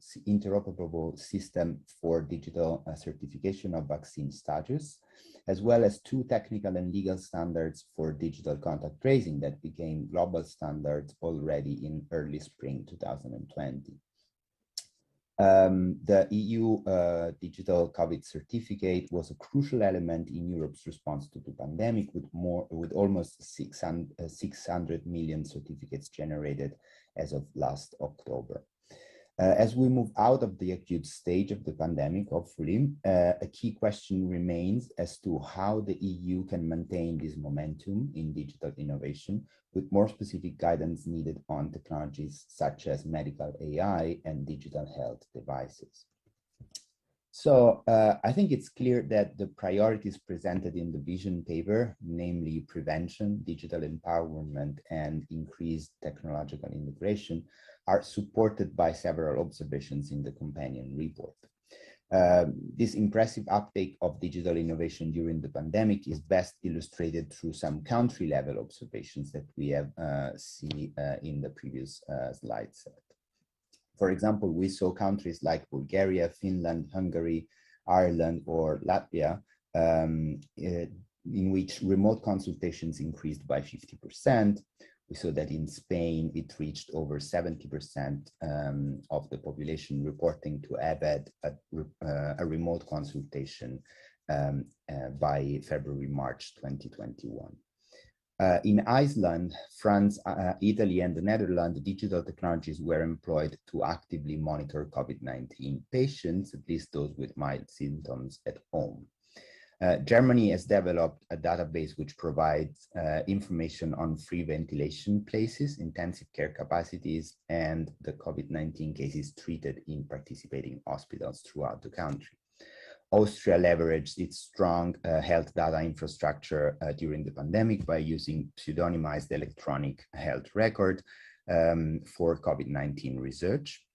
S6: system for digital certification of vaccine status, as well as 2 technical and legal standards for digital contact tracing that became global standards already in early spring 2020. The EU digital COVID certificate was a crucial element in Europe's response to the pandemic, with almost 600 million certificates generated as of last October. As we move out of the acute stage of the pandemic, hopefully, a key question remains as to how the EU can maintain this momentum in digital innovation, with more specific guidance needed on technologies such as medical AI and digital health devices. So I think it's clear that the priorities presented in the vision paper, namely prevention, digital empowerment, and increased technological integration, are supported by several observations in the companion report. This impressive uptake of digital innovation during the pandemic is best illustrated through some country-level observations that we have seen in the previous slide set. For example, we saw countries like Bulgaria, Finland, Hungary, Ireland, or Latvia, in which remote consultations increased by 50%. We saw that in Spain, it reached over 70% of the population reporting to have had a remote consultation by February, March 2021. In Iceland, France, Italy, and the Netherlands, digital technologies were employed to actively monitor COVID-19 patients, at least those with mild symptoms, at home. Germany has developed a database which provides information on free ventilation places, intensive care capacities, and the COVID-19 cases treated in participating hospitals throughout the country. Austria leveraged its strong health data infrastructure during the pandemic by using pseudonymized electronic health record for COVID-19 research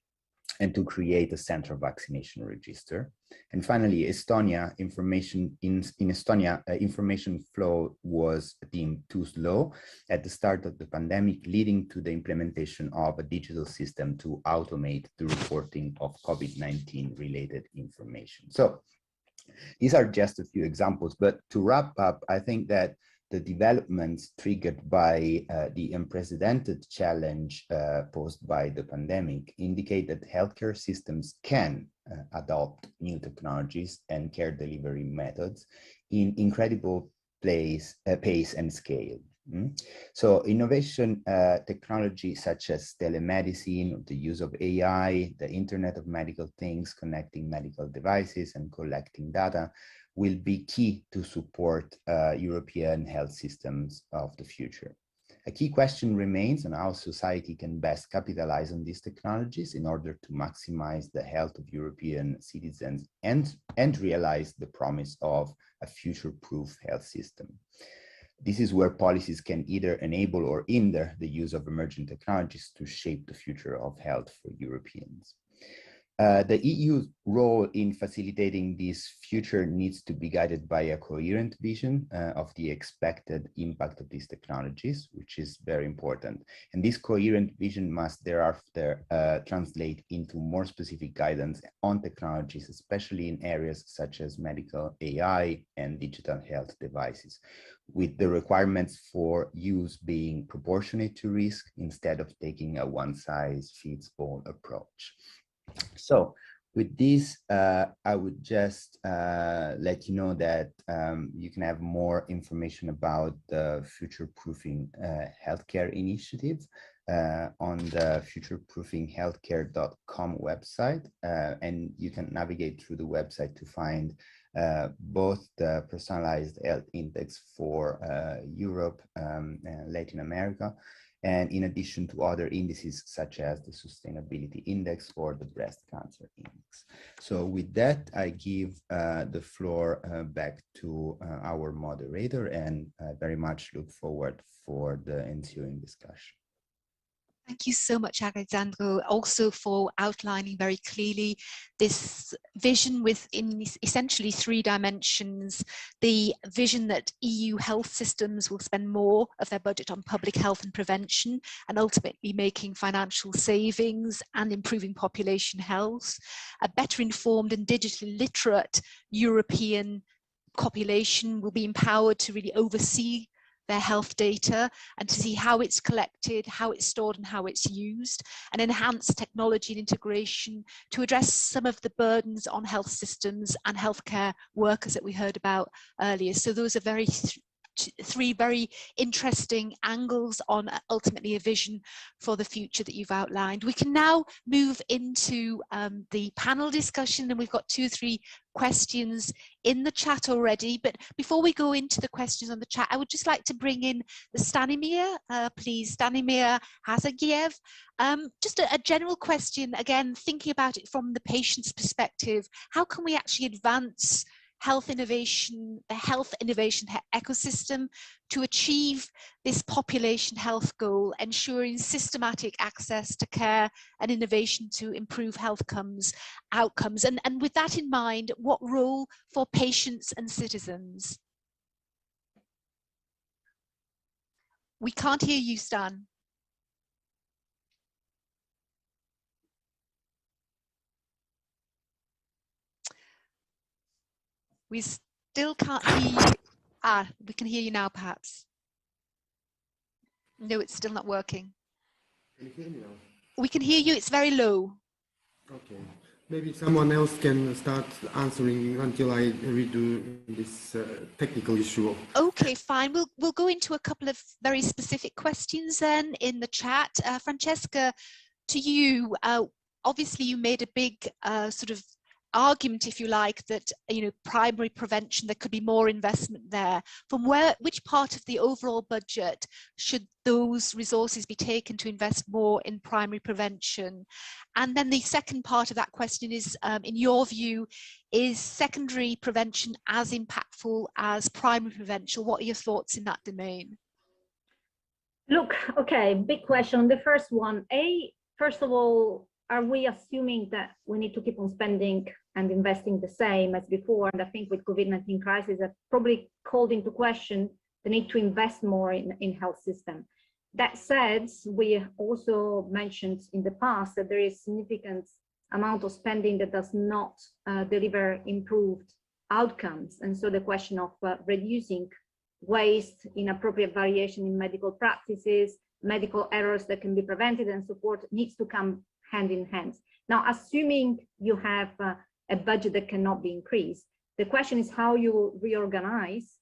S6: and to create a central vaccination register. And finally, Estonia, information flow was deemed too slow at the start of the pandemic, leading to the implementation of a digital system to automate the reporting of COVID-19 related information. So these are just a few examples, but to wrap up, I think that the developments triggered by the unprecedented challenge posed by the pandemic indicate that healthcare systems can adopt new technologies and care delivery methods in incredible pace and scale. So innovation technology such as telemedicine, the use of AI, the Internet of Medical Things, connecting medical devices and collecting data will be key to support European health systems of the future. A key question remains on how society can best capitalize on these technologies in order to maximize the health of European citizens and realize the promise of a future-proof health system. This is where policies can either enable or hinder the use of emerging technologies to shape the future of health for Europeans. The EU's role in facilitating this future needs to be guided by a coherent vision of the expected impact of these technologies, which is very important. And this coherent vision must thereafter translate into more specific guidance on technologies, especially in areas such as medical AI and digital health devices, with the requirements for use being proportionate to risk instead of taking a one-size-fits-all approach. So with this, I would just let you know that you can have more information about the Future-Proofing Healthcare initiative on the futureproofinghealthcare.com website, and you can navigate through the website to find both the personalized health index for Europe and Latin America, and in addition to other indices such as the Sustainability Index or the Breast Cancer Index. So with that, I give the floor back to our moderator, and I very much look forward for the ensuing discussion.
S1: Thank you so much, Alessandro, also for outlining very clearly this vision within essentially 3 dimensions. The vision that EU health systems will spend more of their budget on public health and prevention, and ultimately making financial savings and improving population health. A better informed and digitally literate European population will be empowered to really oversee their health data and to see how it's collected, how it's stored, and how it's used, and enhance technology and integration to address some of the burdens on health systems and healthcare workers that we heard about earlier. So those are three very interesting angles on ultimately a vision for the future that you've outlined. We can now move into the panel discussion, and we've got 2 or 3 questions in the chat already. But before we go into the questions on the chat, I would just like to bring in the Stanimir, please, Stanimir Hazagiev. Just a general question, again, thinking about it from the patient's perspective, how can we actually advance health innovation, the health innovation ecosystem to achieve this population health goal, ensuring systematic access to care and innovation to improve health outcomes? And with that in mind, what role for patients and citizens? We can't hear you, Stan. We still can't hear you. Ah, we can hear you now, perhaps. No, it's still not working.
S7: Can you hear me now?
S1: We can hear you, it's very low.
S7: Okay. Maybe someone else can start answering until I redo this technical issue.
S1: Okay, fine. We'll go into a couple of very specific questions then in the chat. Francesca, to you, obviously you made a big sort of argument, if you like, that primary prevention, there could be more investment there. From which part of the overall budget should those resources be taken to invest more in primary prevention? And then the second part of that question is, in your view, is secondary prevention as impactful as primary prevention? What are your thoughts in that domain?
S4: Look, okay, big question. The first one, first of all, are we assuming that we need to keep on spending and investing the same as before? And I think with COVID-19 crisis, that probably called into question the need to invest more in health system. That said, we also mentioned in the past that there is significant amount of spending that does not deliver improved outcomes. And so the question of reducing waste, inappropriate variation in medical practices, medical errors that can be prevented and so forth needs to come hand in hand. Now, assuming you have a budget that cannot be increased, the question is how you reorganize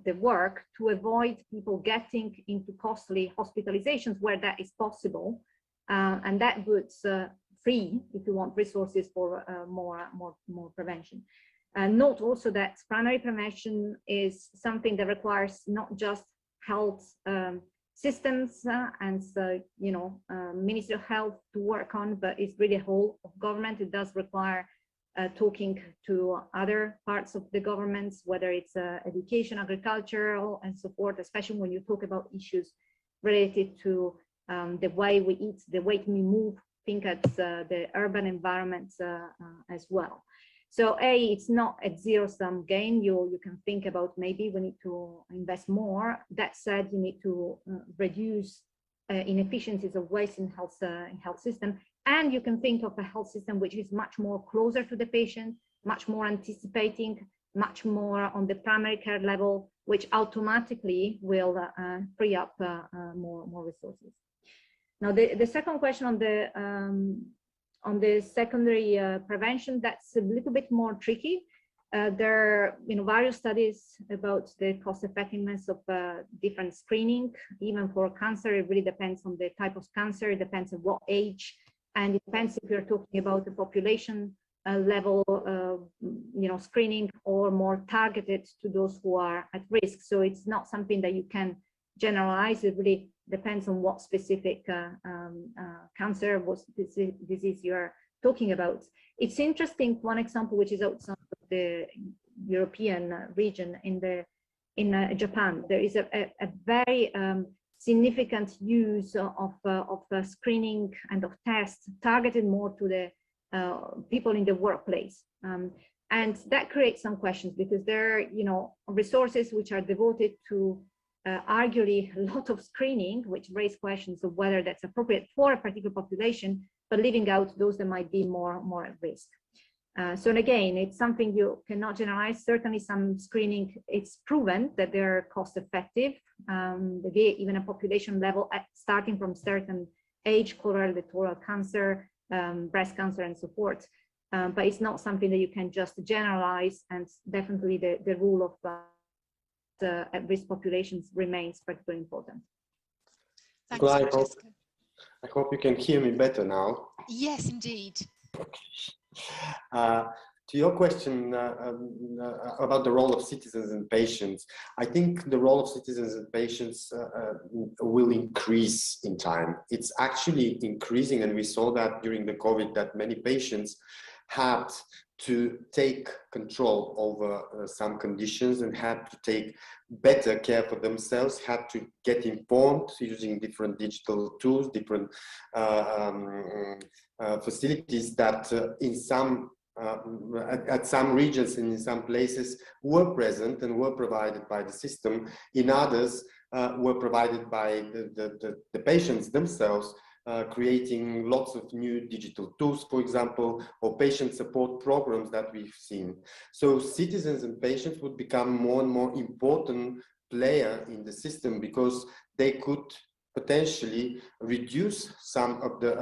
S4: the work to avoid people getting into costly hospitalizations where that is possible, and that would free, if you want, resources for more prevention. Note also that primary prevention is something that requires not just health systems and Ministry of Health to work on, but it's really a whole of government. It does require talking to other parts of the governments, whether it's education, agricultural, and so forth, especially when you talk about issues related to the way we eat, the way we move, think at the urban environments as well. So it's not a zero-sum game. You can think about maybe we need to invest more. That said, you need to reduce inefficiencies of waste in health system. And you can think of a health system which is much more closer to the patient, much more anticipating, much more on the primary care level, which automatically will free up more resources. Now, the second question on the secondary prevention, that's a little bit more tricky. There are various studies about the cost effectiveness of different screening. Even for cancer, it really depends on the type of cancer, it depends on what age, and it depends if you're talking about the population level screening or more targeted to those who are at risk. So it's not something that you can generalize. It really depends on what specific cancer, what disease you're talking about. It's interesting, one example which is outside of the European region, in Japan, there is a very significant use of screening and of tests targeted more to the people in the workplace. And that creates some questions because there are resources which are devoted to arguably a lot of screening, which raise questions of whether that's appropriate for a particular population, but leaving out those that might be more at risk. So again, it's something you cannot generalize. Certainly some screening, it's proven that they're cost effective. Even a population level starting from certain age, colorectal cancer, breast cancer and so forth. But it's not something that you can just generalize, and definitely the rule of at-risk populations remains particularly important.
S1: Thanks,
S8: Well,
S1: Francesca.
S8: I hope you can hear me better now.
S1: Yes, indeed.
S8: To your question about the role of citizens and patients, I think the role of citizens and patients will increase in time. It's actually increasing, and we saw that during the COVID, that many patients had to take control over some conditions and had to take better care for themselves, had to get informed using different digital tools, different facilities that in some at some regions and in some places were present and were provided by the system. In others were provided by the patients themselves, creating lots of new digital tools, for example, or patient support programs that we've seen. So citizens and patients would become more and more important player in the system because they could potentially reduce some of the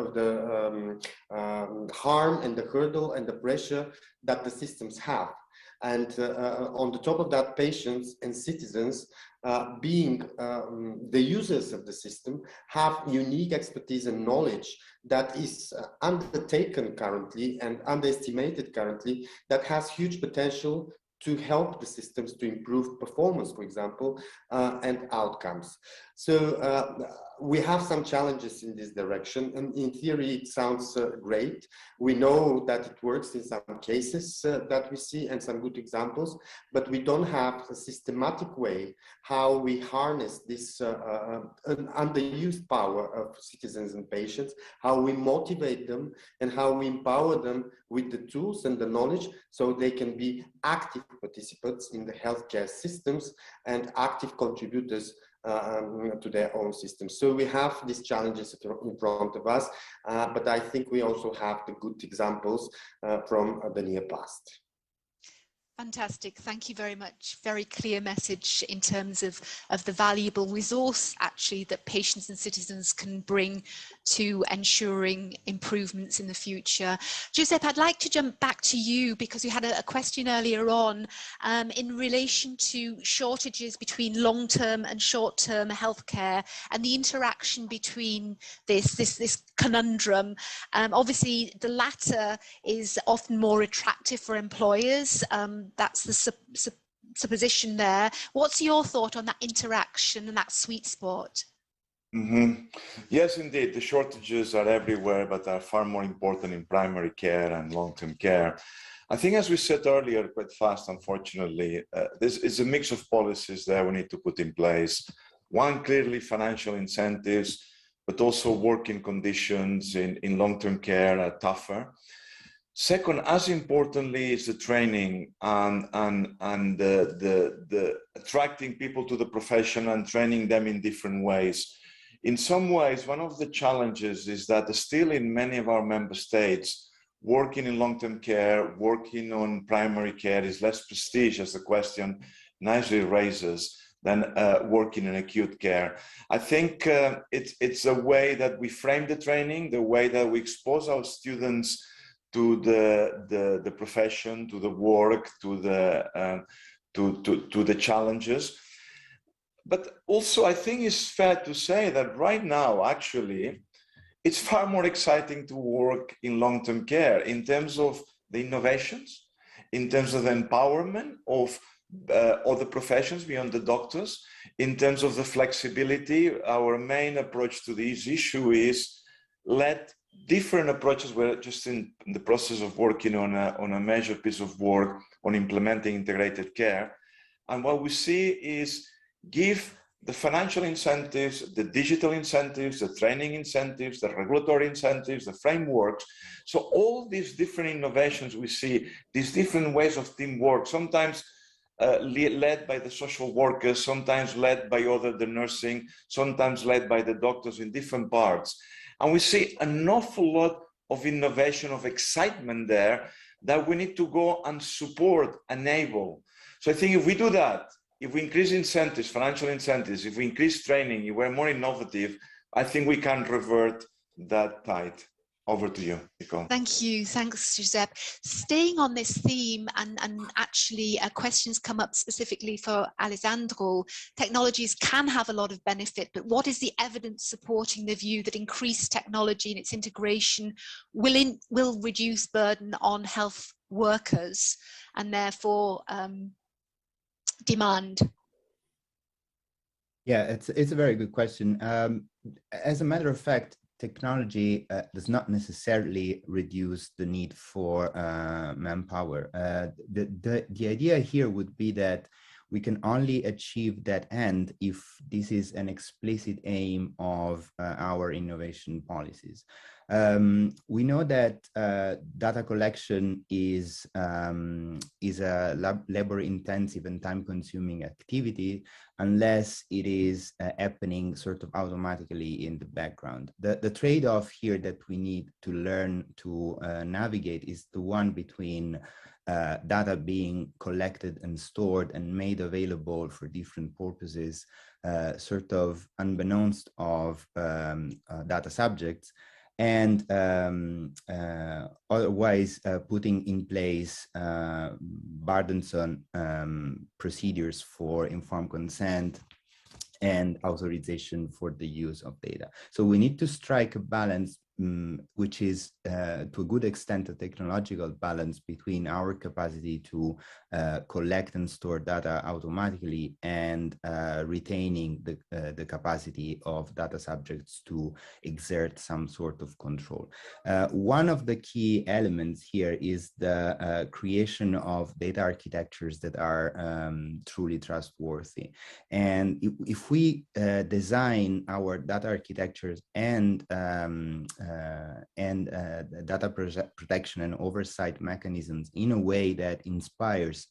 S8: harm and the hurdle and the pressure that the systems have. And on the top of that, patients and citizens, being the users of the system, have unique expertise and knowledge that is undertaken currently and underestimated currently, that has huge potential to help the systems to improve performance, for example, and outcomes. So we have some challenges in this direction, and in theory it sounds great. We know that it works in some cases that we see and some good examples, but we don't have a systematic way how we harness this underused power of citizens and patients, how we motivate them and how we empower them with the tools and the knowledge so they can be active participants in the healthcare systems and active contributors to their own systems. So we have these challenges in front of us, but I think we also have the good examples from the near past.
S1: Fantastic. Thank you very much. Very clear message in terms of the valuable resource actually that patients and citizens can bring to ensuring improvements in the future. Giuseppe, I'd like to jump back to you because we had a question earlier on in relation to shortages between long-term and short-term healthcare and the interaction between this conundrum. Obviously, the latter is often more attractive for employers. That's the supposition there. What's your thought on that interaction and that sweet spot?
S5: Mm-hmm. Yes, indeed, the shortages are everywhere, but are far more important in primary care and long-term care. I think, as we said earlier, quite fast, unfortunately, this is a mix of policies that we need to put in place. One, clearly financial incentives, but also working conditions in long-term care are tougher. Second, as importantly, is the training and the attracting people to the profession and training them in different ways. In some ways, one of the challenges is that still in many of our member states, working in long-term care, working on primary care is less prestigious, the question nicely raises, than working in acute care. I think it's a way that we frame the training, the way that we expose our students to the profession, to the work, to the challenges. But also, I think it's fair to say that right now, actually, it's far more exciting to work in long-term care in terms of the innovations, in terms of the empowerment of other professions beyond the doctors, in terms of the flexibility. Our main approach to this issue is let different approaches. We're just in the process of working on a major piece of work on implementing integrated care. And what we see is give the financial incentives, the digital incentives, the training incentives, the regulatory incentives, the frameworks. So all these different innovations we see, these different ways of teamwork, sometimes led by the social workers, sometimes led by the nursing, sometimes led by the doctors in different parts. And we see an awful lot of innovation, of excitement there that we need to go and support, enable. So I think if we do that, if we increase incentives, financial incentives, if we increase training, if we're more innovative, I think we can revert that tide. Over to you, Nicole.
S1: Thank you. Thanks, Giuseppe. Staying on this theme, and actually questions come up specifically for Alessandro. Technologies can have a lot of benefit, but what is the evidence supporting the view that increased technology and its integration will reduce burden on health workers and therefore demand?
S6: Yeah, it's a very good question. As a matter of fact, technology does not necessarily reduce the need for manpower. The idea here would be that we can only achieve that end if this is an explicit aim of our innovation policies. We know that data collection is a labor-intensive and time-consuming activity unless it is happening sort of automatically in the background. The trade-off here that we need to learn to navigate is the one between data being collected and stored and made available for different purposes, sort of unbeknownst of data subjects, and otherwise putting in place burdensome procedures for informed consent and authorization for the use of data. So we need to strike a balance, which is to a good extent a technological balance between our capacity to collect and store data automatically and retaining the capacity of data subjects to exert some sort of control. One of the key elements here is the creation of data architectures that are truly trustworthy. And if we design our data architectures and data protection and oversight mechanisms in a way that inspires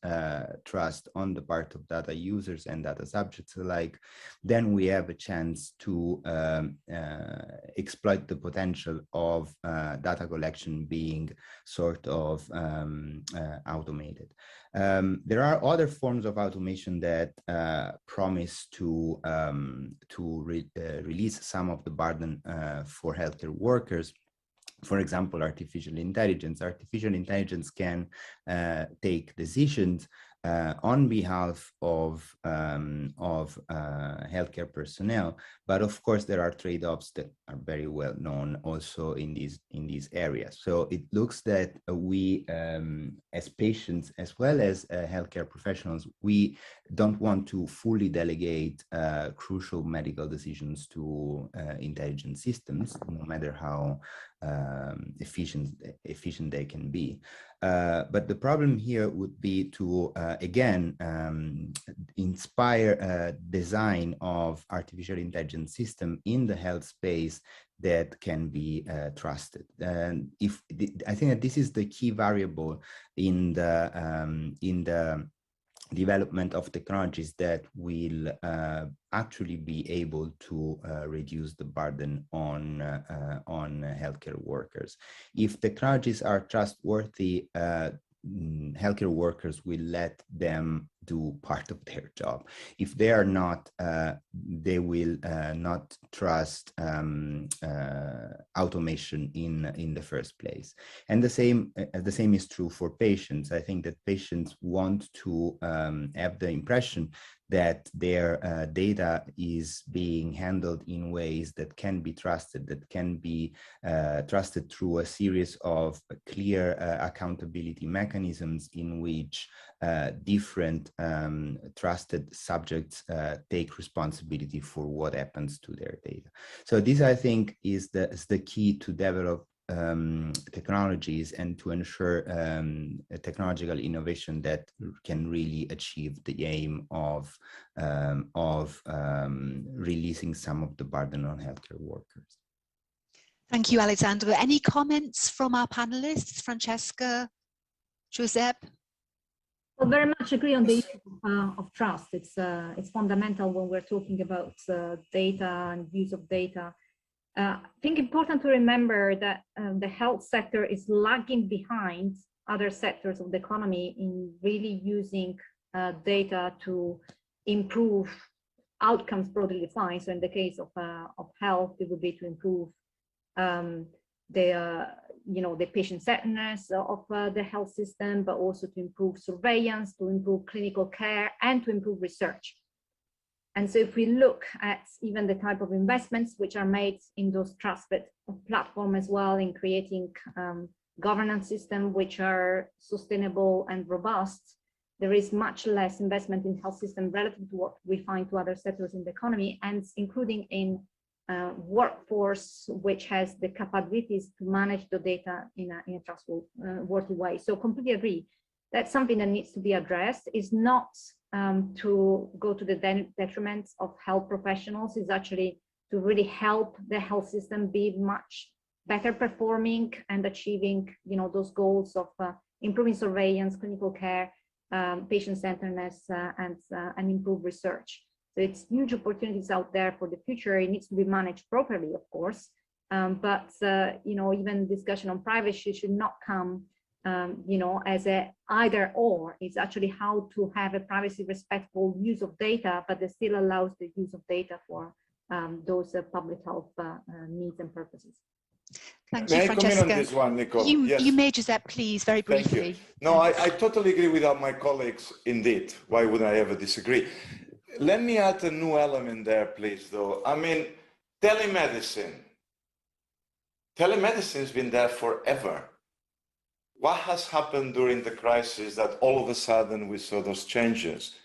S6: trust on the part of data users and data subjects alike, then we have a chance to exploit the potential of data collection being sort of automated. There are other forms of automation that promise to release some of the burden for healthcare workers. For example, artificial intelligence. Artificial intelligence can take decisions on behalf of healthcare personnel, but of course there are trade-offs that are very well known also in these areas. So it looks that we, as patients as well as healthcare professionals, we don't want to fully delegate crucial medical decisions to intelligent systems, no matter how efficient they can be. But the problem here would be to, again, inspire design of artificial intelligence system in the health space that can be trusted. And I think that this is the key variable in the development of technologies that will actually be able to reduce the burden on healthcare workers. If technologies are trustworthy, healthcare workers will let them do part of their job. If they are not, they will not trust automation in the first place. And the same is true for patients. I think that patients want to have the impression that their data is being handled in ways that can be trusted, that can be trusted through a series of clear accountability mechanisms in which different trusted subjects take responsibility for what happens to their data. So this, I think, is the key to develop technologies and to ensure technological innovation that can really achieve the aim of releasing some of the burden on healthcare workers.
S1: Thank you, Alessandro. Any comments from our panelists, Francesca, Giuseppe?
S4: Well, very much agree on the issue of trust. It's fundamental when we're talking about data and use of data. I think important to remember that the health sector is lagging behind other sectors of the economy in really using data to improve outcomes broadly defined. So in the case of health, it would be to improve the patient-centeredness of the health system, but also to improve surveillance, to improve clinical care, and to improve research. And so if we look at even the type of investments which are made in those trusted platforms as well, in creating governance systems which are sustainable and robust, there is much less investment in health system relative to what we find to other sectors in the economy, and including in workforce which has the capabilities to manage the data in a trustworthy way. So completely agree. That's something that needs to be addressed. Is not to go to the detriment of health professionals, is actually to really help the health system be much better performing and achieving, those goals of improving surveillance, clinical care, patient-centeredness, and improve research. So it's huge opportunities out there for the future. It needs to be managed properly, of course, but even discussion on privacy should not come as a either or. It's actually how to have a privacy respectful use of data, but it still allows the use of data for those public health needs and purposes.
S1: Thank
S5: May
S1: you,
S5: I
S1: Francesca.
S5: come in on this one, Nicole? Yes.
S1: You may, Giuseppe, please, very briefly.
S5: Thank you. No, I totally agree with my colleagues, indeed. Why would I ever disagree? Let me add a new element there, please, though. I mean, telemedicine. Telemedicine has been there forever. What has happened during the crisis that all of a sudden we saw those changes?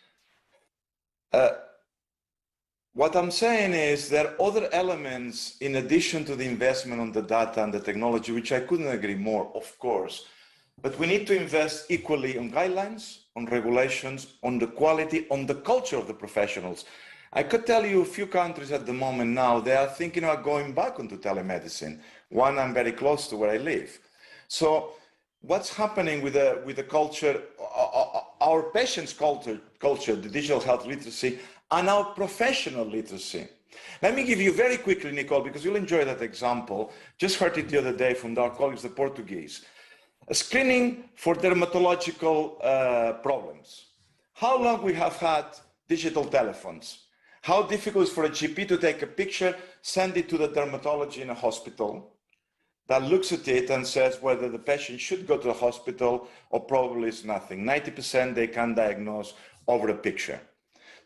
S5: What I'm saying is there are other elements in addition to the investment on the data and the technology, which I couldn't agree more, of course. But we need to invest equally on guidelines, on regulations, on the quality, on the culture of the professionals. I could tell you a few countries at the moment now, they are thinking about going back onto telemedicine. One I'm very close to where I live. So what's happening with the culture, our patients' culture, the digital health literacy, and our professional literacy. Let me give you very quickly, Nicole, because you'll enjoy that example. Just heard it the other day from our colleagues, the Portuguese. A screening for dermatological problems. How long we have had digital telephones? How difficult is for a GP to take a picture, send it to the dermatology in a hospital that looks at it and says whether the patient should go to the hospital or probably is nothing. 90% they can diagnose over a picture.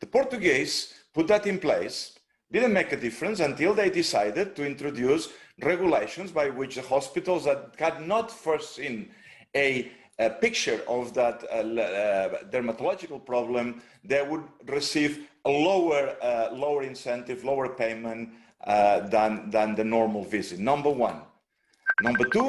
S5: The Portuguese put that in place, didn't make a difference until they decided to introduce regulations by which the hospitals that had not first seen a picture of that dermatological problem, they would receive a lower incentive, lower payment than the normal visit. Number one. Number two,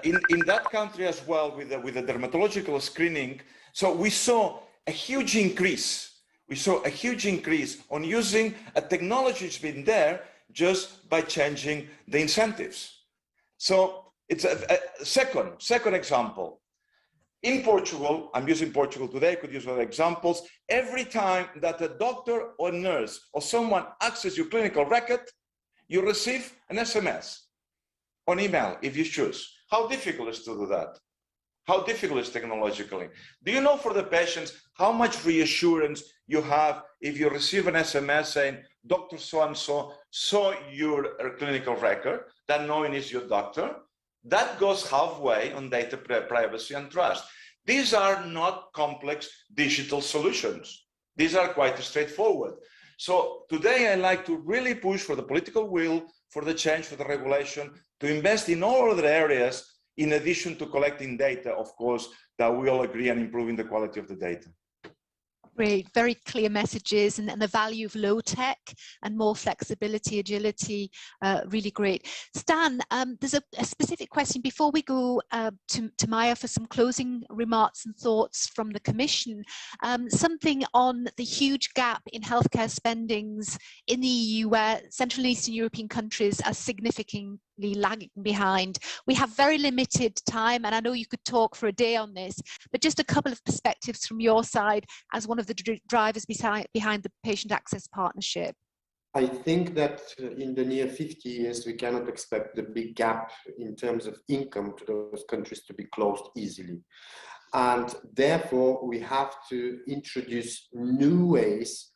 S5: in that country as well, with the dermatological screening, so we saw a huge increase. We saw a huge increase on using a technology that's been there just by changing the incentives. So it's a second example. In Portugal, I'm using Portugal today, I could use other examples. Every time that a doctor or nurse or someone accesses your clinical record, you receive an SMS on email if you choose. How difficult is to do that? How difficult is technologically? Do you know for the patients how much reassurance you have if you receive an SMS saying, Dr. So-and-so saw your clinical record, that knowing is your doctor? That goes halfway on data privacy and trust. These are not complex digital solutions. These are quite straightforward. So today I like to really push for the political will, for the change, for the regulation, to invest in all other areas in addition to collecting data, of course, that we all agree on improving the quality of the data.
S1: Great, very clear messages, and the value of low tech and more flexibility, agility, really great. Stan, there's a specific question before we go to Maya for some closing remarks and thoughts from the Commission. Something on the huge gap in healthcare spendings in the EU, where Central and Eastern European countries are significantly lagging behind. We have very limited time, and I know you could talk for a day on this, but just a couple of perspectives from your side as one of the drivers behind the Patient Access Partnership.
S8: I think that in the near 50 years, we cannot expect the big gap in terms of income to those countries to be closed easily. And therefore, we have to introduce new ways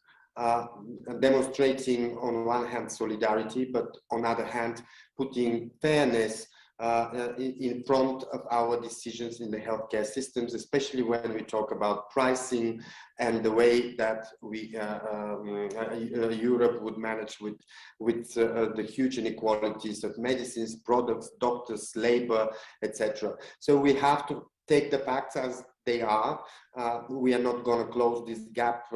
S8: demonstrating on one hand solidarity, but on the other hand, putting fairness in front of our decisions in the healthcare systems, especially when we talk about pricing and the way that we Europe would manage with the huge inequalities of medicines, products, doctors, labor, etc. So we have to take the facts as they are. We are not going to close this gap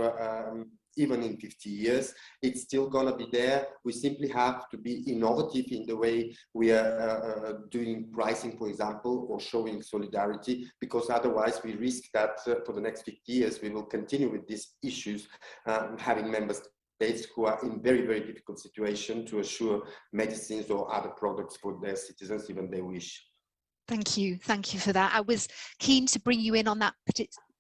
S8: even in 50 years. It's still going to be there. We simply have to be innovative in the way we are doing pricing, for example, or showing solidarity, because otherwise we risk that for the next 50 years, we will continue with these issues, having member states who are in very, very difficult situation to assure medicines or other products for their citizens, even they wish.
S1: Thank you for that. I was keen to bring you in on that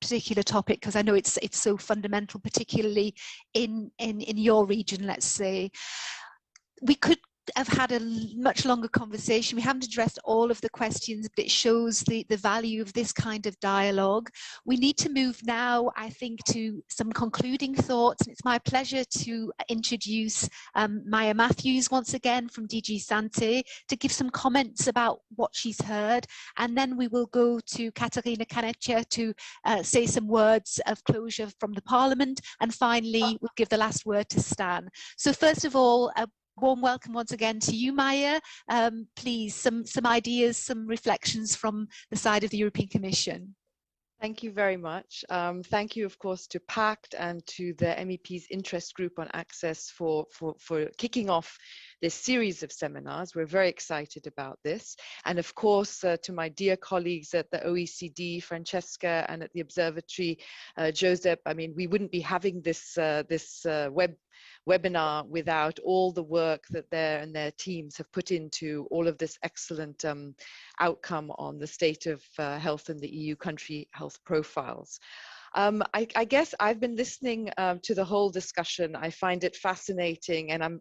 S1: particular topic because I know it's so fundamental, particularly in your region. Let's say we could have had a much longer conversation. We haven't addressed all of the questions, but it shows the value of this kind of dialogue. We need to move now, I think, to some concluding thoughts. And it's my pleasure to introduce Maya Matthews once again from DG Sante to give some comments about what she's heard. And then we will go to Katarina Kaneccia to say some words of closure from the Parliament. And finally, we'll give the last word to Stan. So first of all, warm welcome once again to you, Maya. Please, some ideas, some reflections from the side of the European Commission.
S9: Thank you very much. Thank you, of course, to PACT and to the MEP's interest group on access for kicking off this series of seminars. We're very excited about this. And of course, to my dear colleagues at the OECD, Francesca, and at the Observatory, Joseph, I mean, we wouldn't be having this webinar without all the work that their teams have put into all of this excellent outcome on the state of health in the EU country health profiles. I guess I've been listening to the whole discussion. I find it fascinating, and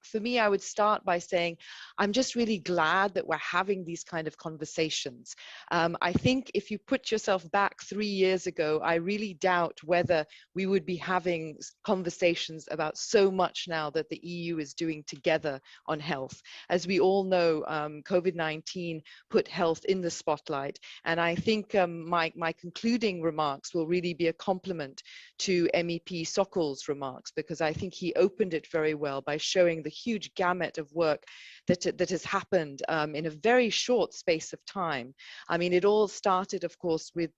S9: for me, I would start by saying I'm just really glad that we're having these kind of conversations. I think if you put yourself back 3 years ago, I really doubt whether we would be having conversations about so much now that the EU is doing together on health. As we all know, COVID-19 put health in the spotlight, and I think my concluding remarks will really be a compliment to MEP Sokol's remarks, because I think he opened it very well by showing the huge gamut of work that has happened in a very short space of time. I mean, it all started, of course, with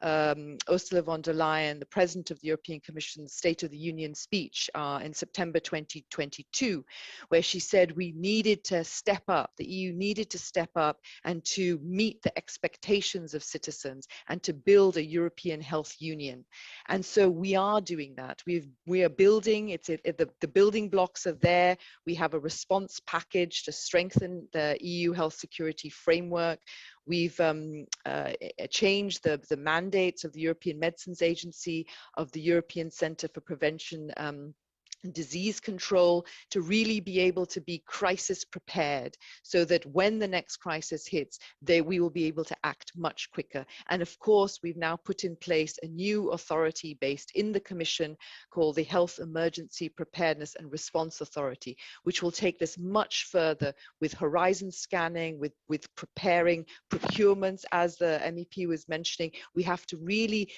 S9: Ursula von der Leyen, the President of the European Commission's State of the Union speech in September 2022, where she said we needed to step up, the EU needed to step up and to meet the expectations of citizens and to build a European health union. And so we are doing that. We are building, the building blocks are there. We have a response package to strengthen the EU health security framework. We've changed the mandates of the European Medicines Agency, of the European Centre for Prevention disease control, to really be able to be crisis prepared, so that when the next crisis hits, we will be able to act much quicker. And of course, we've now put in place a new authority based in the Commission called the Health Emergency Preparedness and Response Authority, which will take this much further with horizon scanning, with preparing procurements, as the MEP was mentioning. We have to really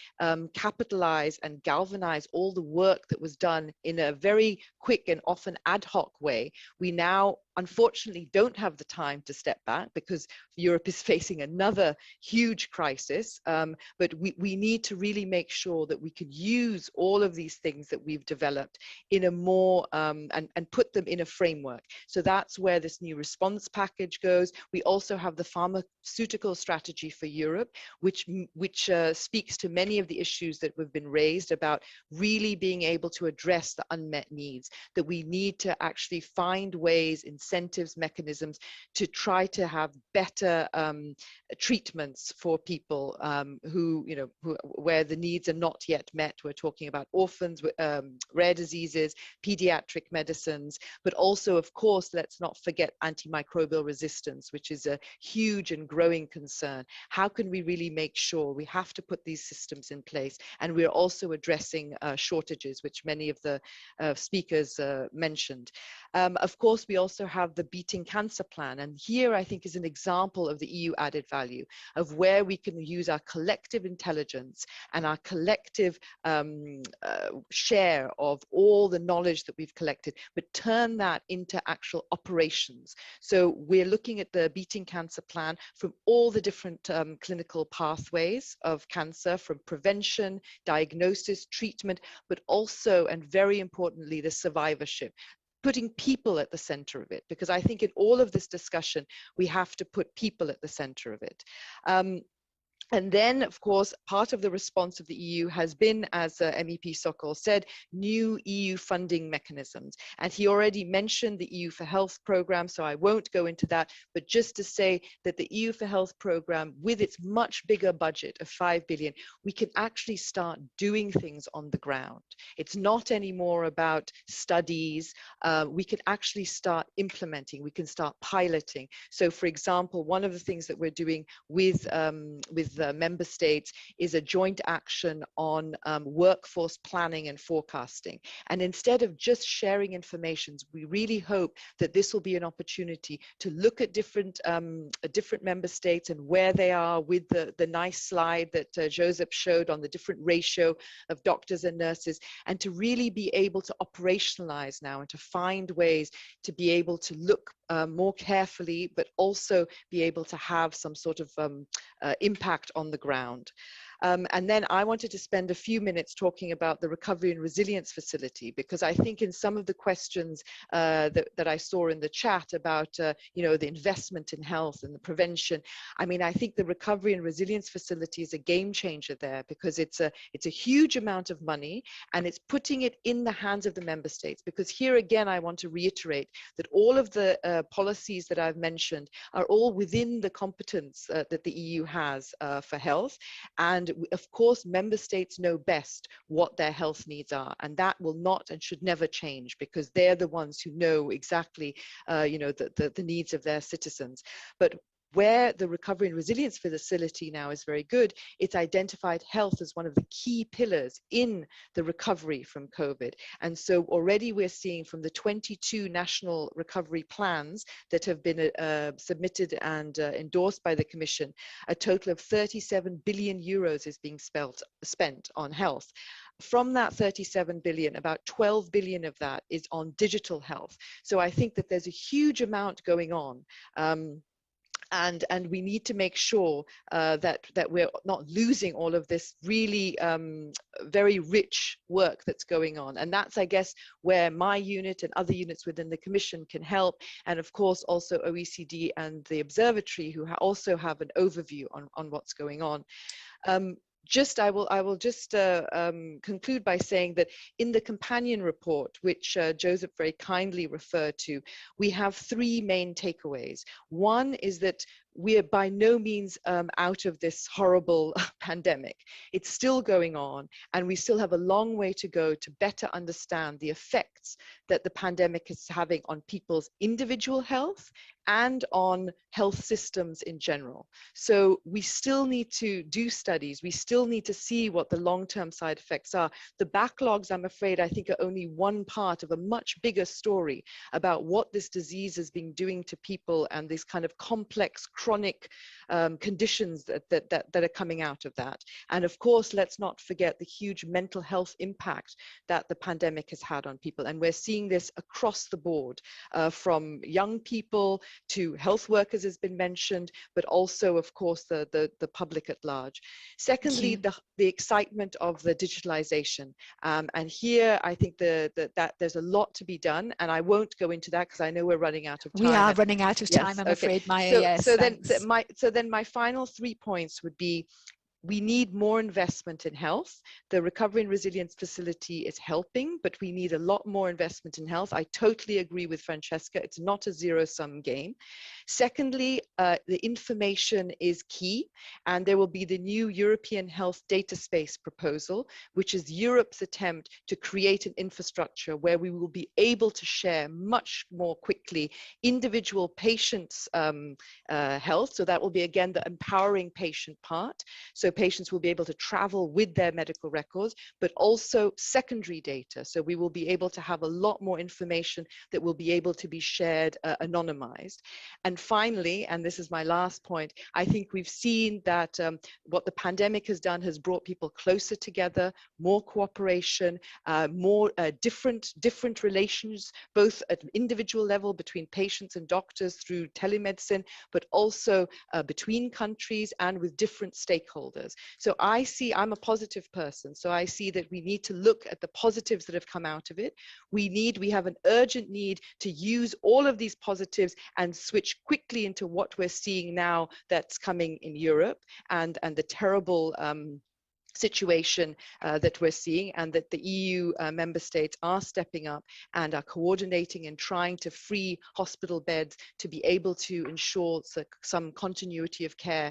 S9: capitalize and galvanize all the work that was done in a very quick and often ad hoc way. We now, unfortunately, don't have the time to step back because Europe is facing another huge crisis, but we need to really make sure that we could use all of these things that we've developed in a more, and put them in a framework. So that's where this new response package goes. We also have the pharmaceutical strategy for Europe, which speaks to many of the issues that have been raised about really being able to address the unmet unmet needs, that we need to actually find ways, incentives, mechanisms to try to have better treatments for people who, where the needs are not yet met. We're talking about orphans, rare diseases, pediatric medicines, but also, of course, let's not forget antimicrobial resistance, which is a huge and growing concern. How can we really make sure? We have to put these systems in place, and we're also addressing shortages, which many of the speakers mentioned. Of course, we also have the Beating Cancer Plan, and here I think is an example of the EU added value of where we can use our collective intelligence and our collective share of all the knowledge that we've collected, but turn that into actual operations. So we're looking at the Beating Cancer Plan from all the different clinical pathways of cancer, from prevention, diagnosis, treatment, but also, and very importantly, the survivorship. Putting people at the center of it, because I think in all of this discussion, we have to put people at the center of it. And then, of course, part of the response of the EU has been, as MEP Sokol said, new EU funding mechanisms. And he already mentioned the EU for Health program, so I won't go into that, but just to say that the EU for Health program, with its much bigger budget of 5 billion, we can actually start doing things on the ground. It's not anymore about studies. We can actually start implementing. We can start piloting. So, for example, one of the things that we're doing with member states is a joint action on workforce planning and forecasting. And instead of just sharing information, we really hope that this will be an opportunity to look at different member states and where they are with the nice slide that Joseph showed on the different ratio of doctors and nurses, and to really be able to operationalize now and to find ways to be able to look more carefully, but also be able to have some sort of impact on the ground. And then I wanted to spend a few minutes talking about the Recovery and Resilience Facility, because I think in some of the questions that I saw in the chat about, the investment in health and the prevention, I mean, I think the Recovery and Resilience Facility is a game changer there, because it's a huge amount of money, and it's putting it in the hands of the member states. Because here again, I want to reiterate that all of the policies that I've mentioned are all within the competence that the EU has for health. And of course, member states know best what their health needs are, and that will not and should never change, because they're the ones who know exactly, the needs of their citizens. But where the Recovery and Resilience Facility now is very good, it's identified health as one of the key pillars in the recovery from COVID. And so already we're seeing from the 22 national recovery plans that have been submitted and endorsed by the Commission, a total of 37 billion euros is being spent on health. From that 37 billion, about 12 billion of that is on digital health. So I think that there's a huge amount going on. And we need to make sure that we're not losing all of this really very rich work that's going on. And that's, I guess, where my unit and other units within the Commission can help. And of course, also OECD and the Observatory, who also have an overview on what's going on. I will just conclude by saying that in the companion report, which Joseph very kindly referred to, we have three main takeaways. One is that we're by no means out of this horrible pandemic. It's still going on, and we still have a long way to go to better understand the effects that the pandemic is having on people's individual health and on health systems in general. So we still need to do studies. We still need to see what the long-term side effects are. The backlogs, I'm afraid, I think are only one part of a much bigger story about what this disease has been doing to people and these kind of complex chronic conditions that are coming out of that. And of course, let's not forget the huge mental health impact that the pandemic has had on people. And we're seeing this across the board, from young people to health workers has been mentioned, but also, of course, the public at large. Secondly, the excitement of the digitalization. And here, I think that there's a lot to be done, and I won't go into that because I know we're running out of time.
S1: We are running out of time, I'm afraid, Maya.
S9: So then my final 3 points would be, we need more investment in health. The Recovery and Resilience Facility is helping, but we need a lot more investment in health. I totally agree with Francesca. It's not a zero-sum game. Secondly, the information is key, and there will be the new European Health Data Space proposal, which is Europe's attempt to create an infrastructure where we will be able to share much more quickly individual patients' health. So that will be, again, the empowering patient part. So patients will be able to travel with their medical records, but also secondary data. So we will be able to have a lot more information that will be able to be shared anonymized. And finally, and this is my last point, I think we've seen that what the pandemic has done has brought people closer together, more cooperation, more different relations, both at individual level between patients and doctors through telemedicine, but also between countries and with different stakeholders. So I'm a positive person, so I see that we need to look at the positives that have come out of it. We have an urgent need to use all of these positives and switch quickly into what we're seeing now that's coming in Europe, and the terrible situation that we're seeing, and that the EU member states are stepping up and are coordinating and trying to free hospital beds to be able to ensure some continuity of care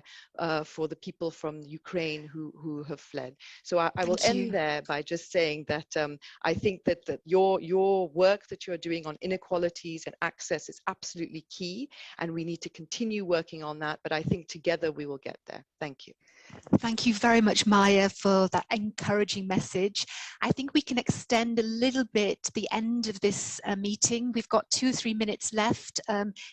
S9: for the people from Ukraine who have fled. So I will end there by just saying that I think that your work that you're doing on inequalities and access is absolutely key, and we need to continue working on that, but I think together we will get there. Thank you.
S1: Thank you very much, Maya, for that encouraging message. I think we can extend a little bit the end of this meeting. We've got 2 or 3 minutes left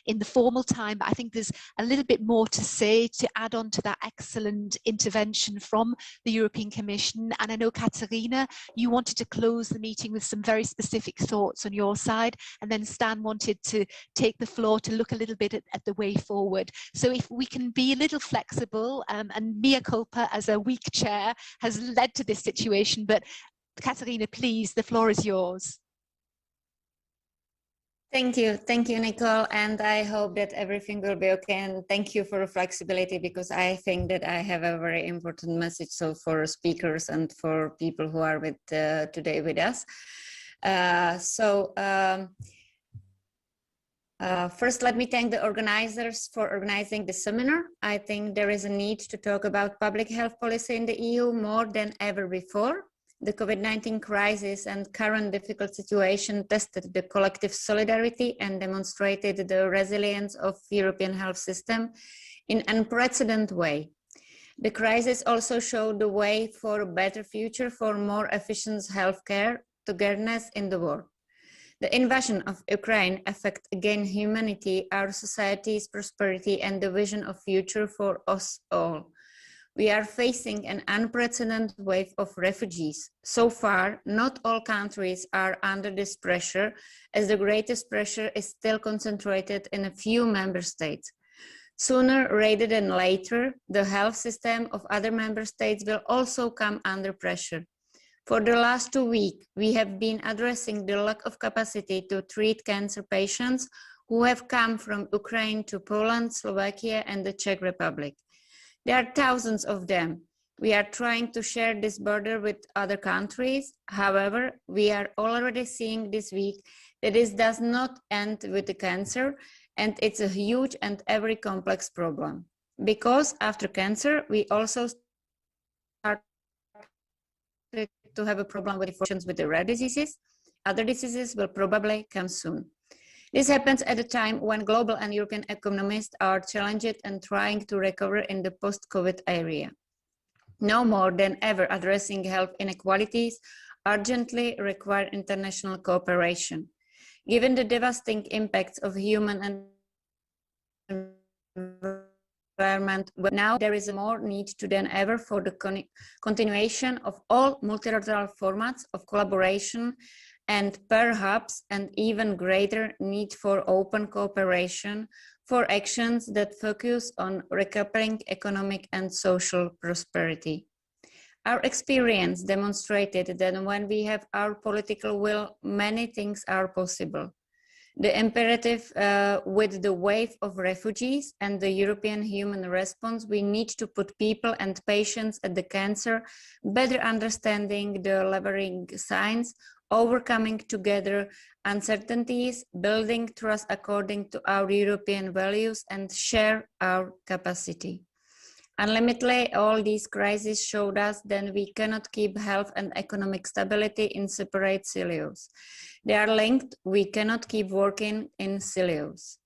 S1: in the formal time, but I think there's a little bit more to say to add on to that excellent intervention from the European Commission. And I know, Katarina, you wanted to close the meeting with some very specific thoughts on your side, and then Stan wanted to take the floor to look a little bit at the way forward. So if we can be a little flexible, and Mia culpa as a weak chair has led to this situation, but Katarina, please, the floor is yours.
S10: Thank you, Nicole, and I hope that everything will be okay, and thank you for the flexibility, because I think that I have a very important message so for speakers and for people who are today with us. First, let me thank the organizers for organizing the seminar. I think there is a need to talk about public health policy in the EU more than ever before. The COVID-19 crisis and current difficult situation tested the collective solidarity and demonstrated the resilience of the European health system in an unprecedented way. The crisis also showed the way for a better future, for more efficient healthcare, togetherness in the world. The invasion of Ukraine affects again humanity, our society's prosperity, and the vision of future for us all. We are facing an unprecedented wave of refugees. So far, not all countries are under this pressure, as the greatest pressure is still concentrated in a few member states. Sooner rather than later, the health system of other member states will also come under pressure. For the last 2 weeks, we have been addressing the lack of capacity to treat cancer patients who have come from Ukraine to Poland, Slovakia, and the Czech Republic. There are thousands of them. We are trying to share this border with other countries. However, we are already seeing this week that this does not end with the cancer, and it's a huge and very complex problem. Because after cancer, we also start to have a problem with infections with the rare diseases. Other diseases will probably come soon. This happens at a time when global and European economists are challenged and trying to recover in the post-COVID area. No more than ever, addressing health inequalities urgently require international cooperation. Given the devastating impacts of human and environment, now there is more need than ever for the continuation of all multilateral formats of collaboration, and perhaps an even greater need for open cooperation for actions that focus on recovering economic and social prosperity. Our experience demonstrated that when we have our political will, many things are possible. The imperative with the wave of refugees and the European human response, we need to put people and patients at the cancer, better understanding the levering signs, overcoming together uncertainties, building trust according to our European values, and share our capacity. Unlimitedly, all these crises showed us that we cannot keep health and economic stability in separate silos. They are linked. We cannot keep working in silos.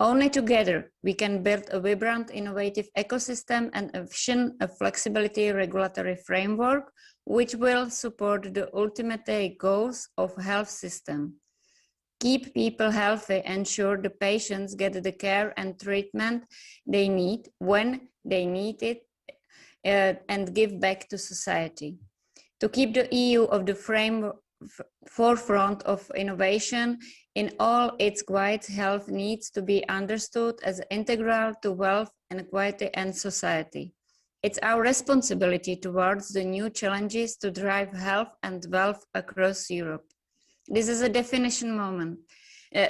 S10: Only together we can build a vibrant, innovative ecosystem and efficient, flexibility regulatory framework, which will support the ultimate goals of health system. Keep people healthy, ensure the patients get the care and treatment they need when they need it, and give back to society. To keep the EU of the forefront of innovation in all its quiet, health needs to be understood as integral to wealth and equality and society. It's our responsibility towards the new challenges to drive health and wealth across Europe. This is a definition moment.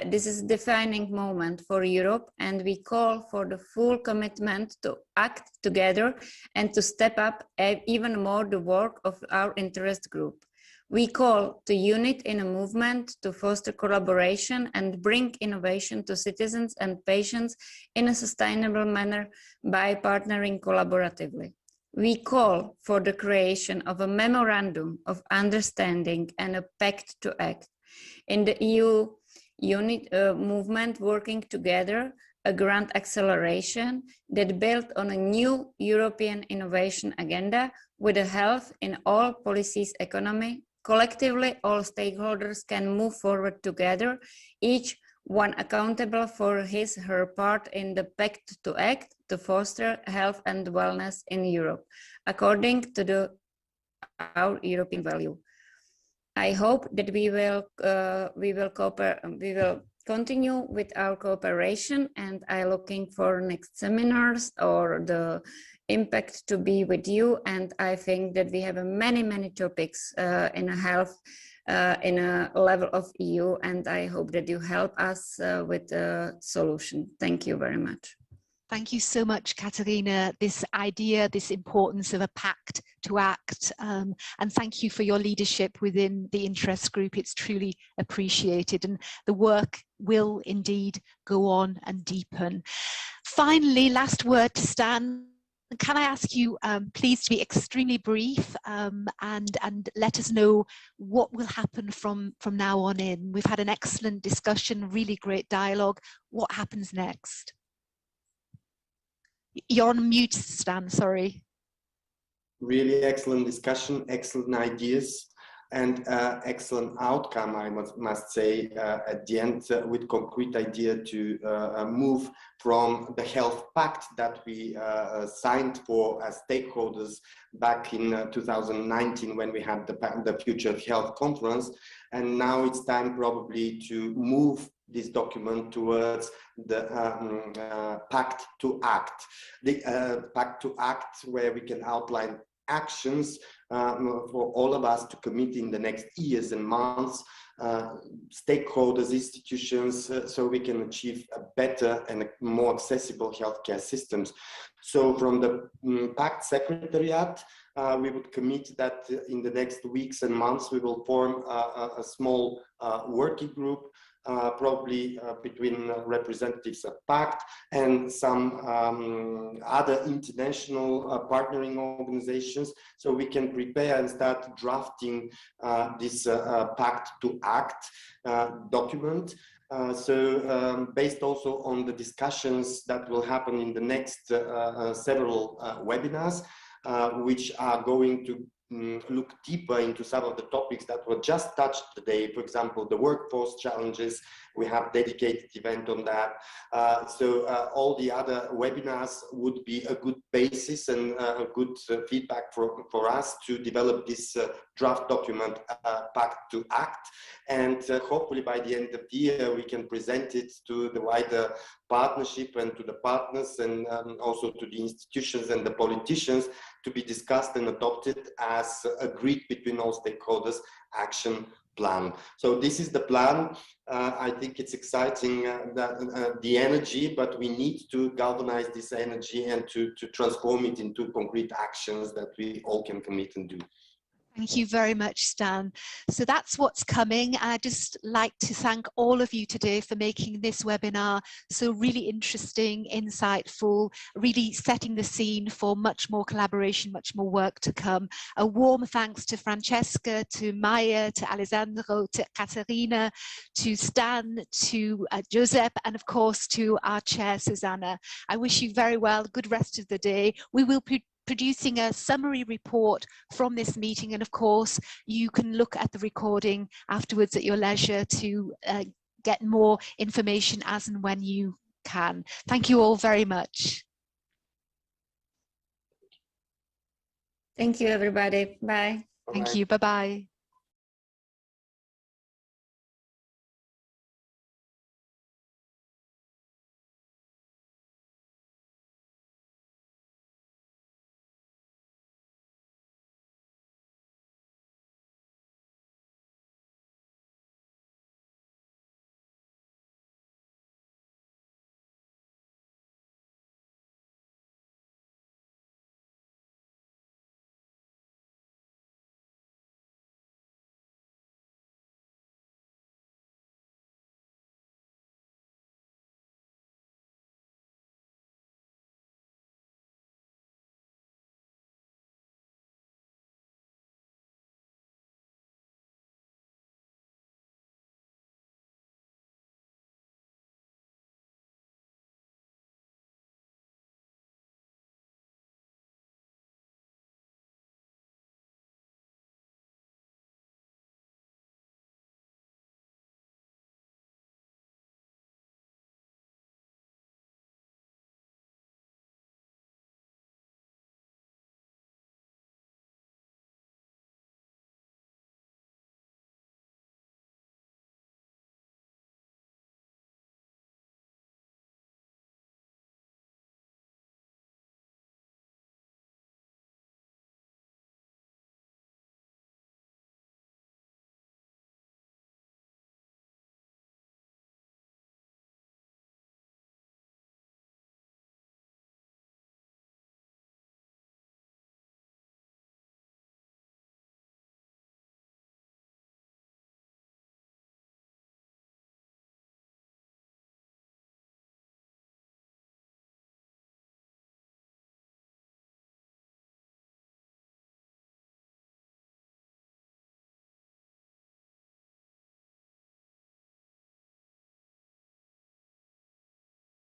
S10: This is a defining moment for Europe, and we call for the full commitment to act together and to step up even more the work of our interest group. We call to unite in a movement to foster collaboration and bring innovation to citizens and patients in a sustainable manner by partnering collaboratively. We call for the creation of a memorandum of understanding and a pact to act. In the EU movement working together, a grand acceleration that built on a new European innovation agenda with a health in all policies economy. Collectively, all stakeholders can move forward together, each one accountable for his or her part in the pact to act to foster health and wellness in Europe, according to our European value. I hope that we will continue with our cooperation, and I'm looking for next seminars or the impact to be with you. And I think that we have many topics in a health in a level of EU, and I hope that you help us with a solution. Thank you very much.
S1: Thank you so much, Katarina. This idea, this importance of a pact to act, and thank you for your leadership within the interest group. It's truly appreciated, and the work will indeed go on and deepen. Finally, last word to Stan. Can I ask you, please, to be extremely brief and let us know what will happen from now on in. We've had an excellent discussion, really great dialogue. What happens next? You're on mute, Stan, sorry.
S8: Really excellent discussion, excellent ideas, and excellent outcome, I must say, at the end, with concrete idea to move from the health pact that we signed for as stakeholders back in 2019 when we had the Future of Health conference. And now it's time probably to move this document towards the pact to act. The pact to act, where we can outline actions for all of us to commit in the next years and months, stakeholders, institutions, so we can achieve a better and a more accessible healthcare systems. So from the Pact Secretariat, we would commit that in the next weeks and months, we will form a small working group, probably between representatives of PACT and some other international partnering organizations, so we can prepare and start drafting this Pact to Act document. Based also on the discussions that will happen in the next several webinars, which are going to look deeper into some of the topics that were just touched today. For example, the workforce challenges, we have dedicated event on that. All the other webinars would be a good basis and a good feedback for us to develop this draft document, Pact to Act. And hopefully by the end of the year, we can present it to the wider partnership and to the partners and also to the institutions and the politicians to be discussed and adopted as agreed between all stakeholders action plan. So this is the plan. I think it's exciting, the energy, but we need to galvanize this energy and to transform it into concrete actions that we all can commit and do.
S1: Thank you very much, Stan. So that's what's coming. I'd just like to thank all of you today for making this webinar so really interesting, insightful, really setting the scene for much more collaboration, much more work to come. A warm thanks to Francesca, to Maya, to Alessandro, to Caterina, to Stan, to Josep, and of course to our chair, Susanna. I wish you very well, good rest of the day. We will be producing a summary report from this meeting, and of course you can look at the recording afterwards at your leisure to get more information as and when you can. Thank you all very much.
S10: Thank you, everybody. Bye.
S1: Thank you. Bye-bye.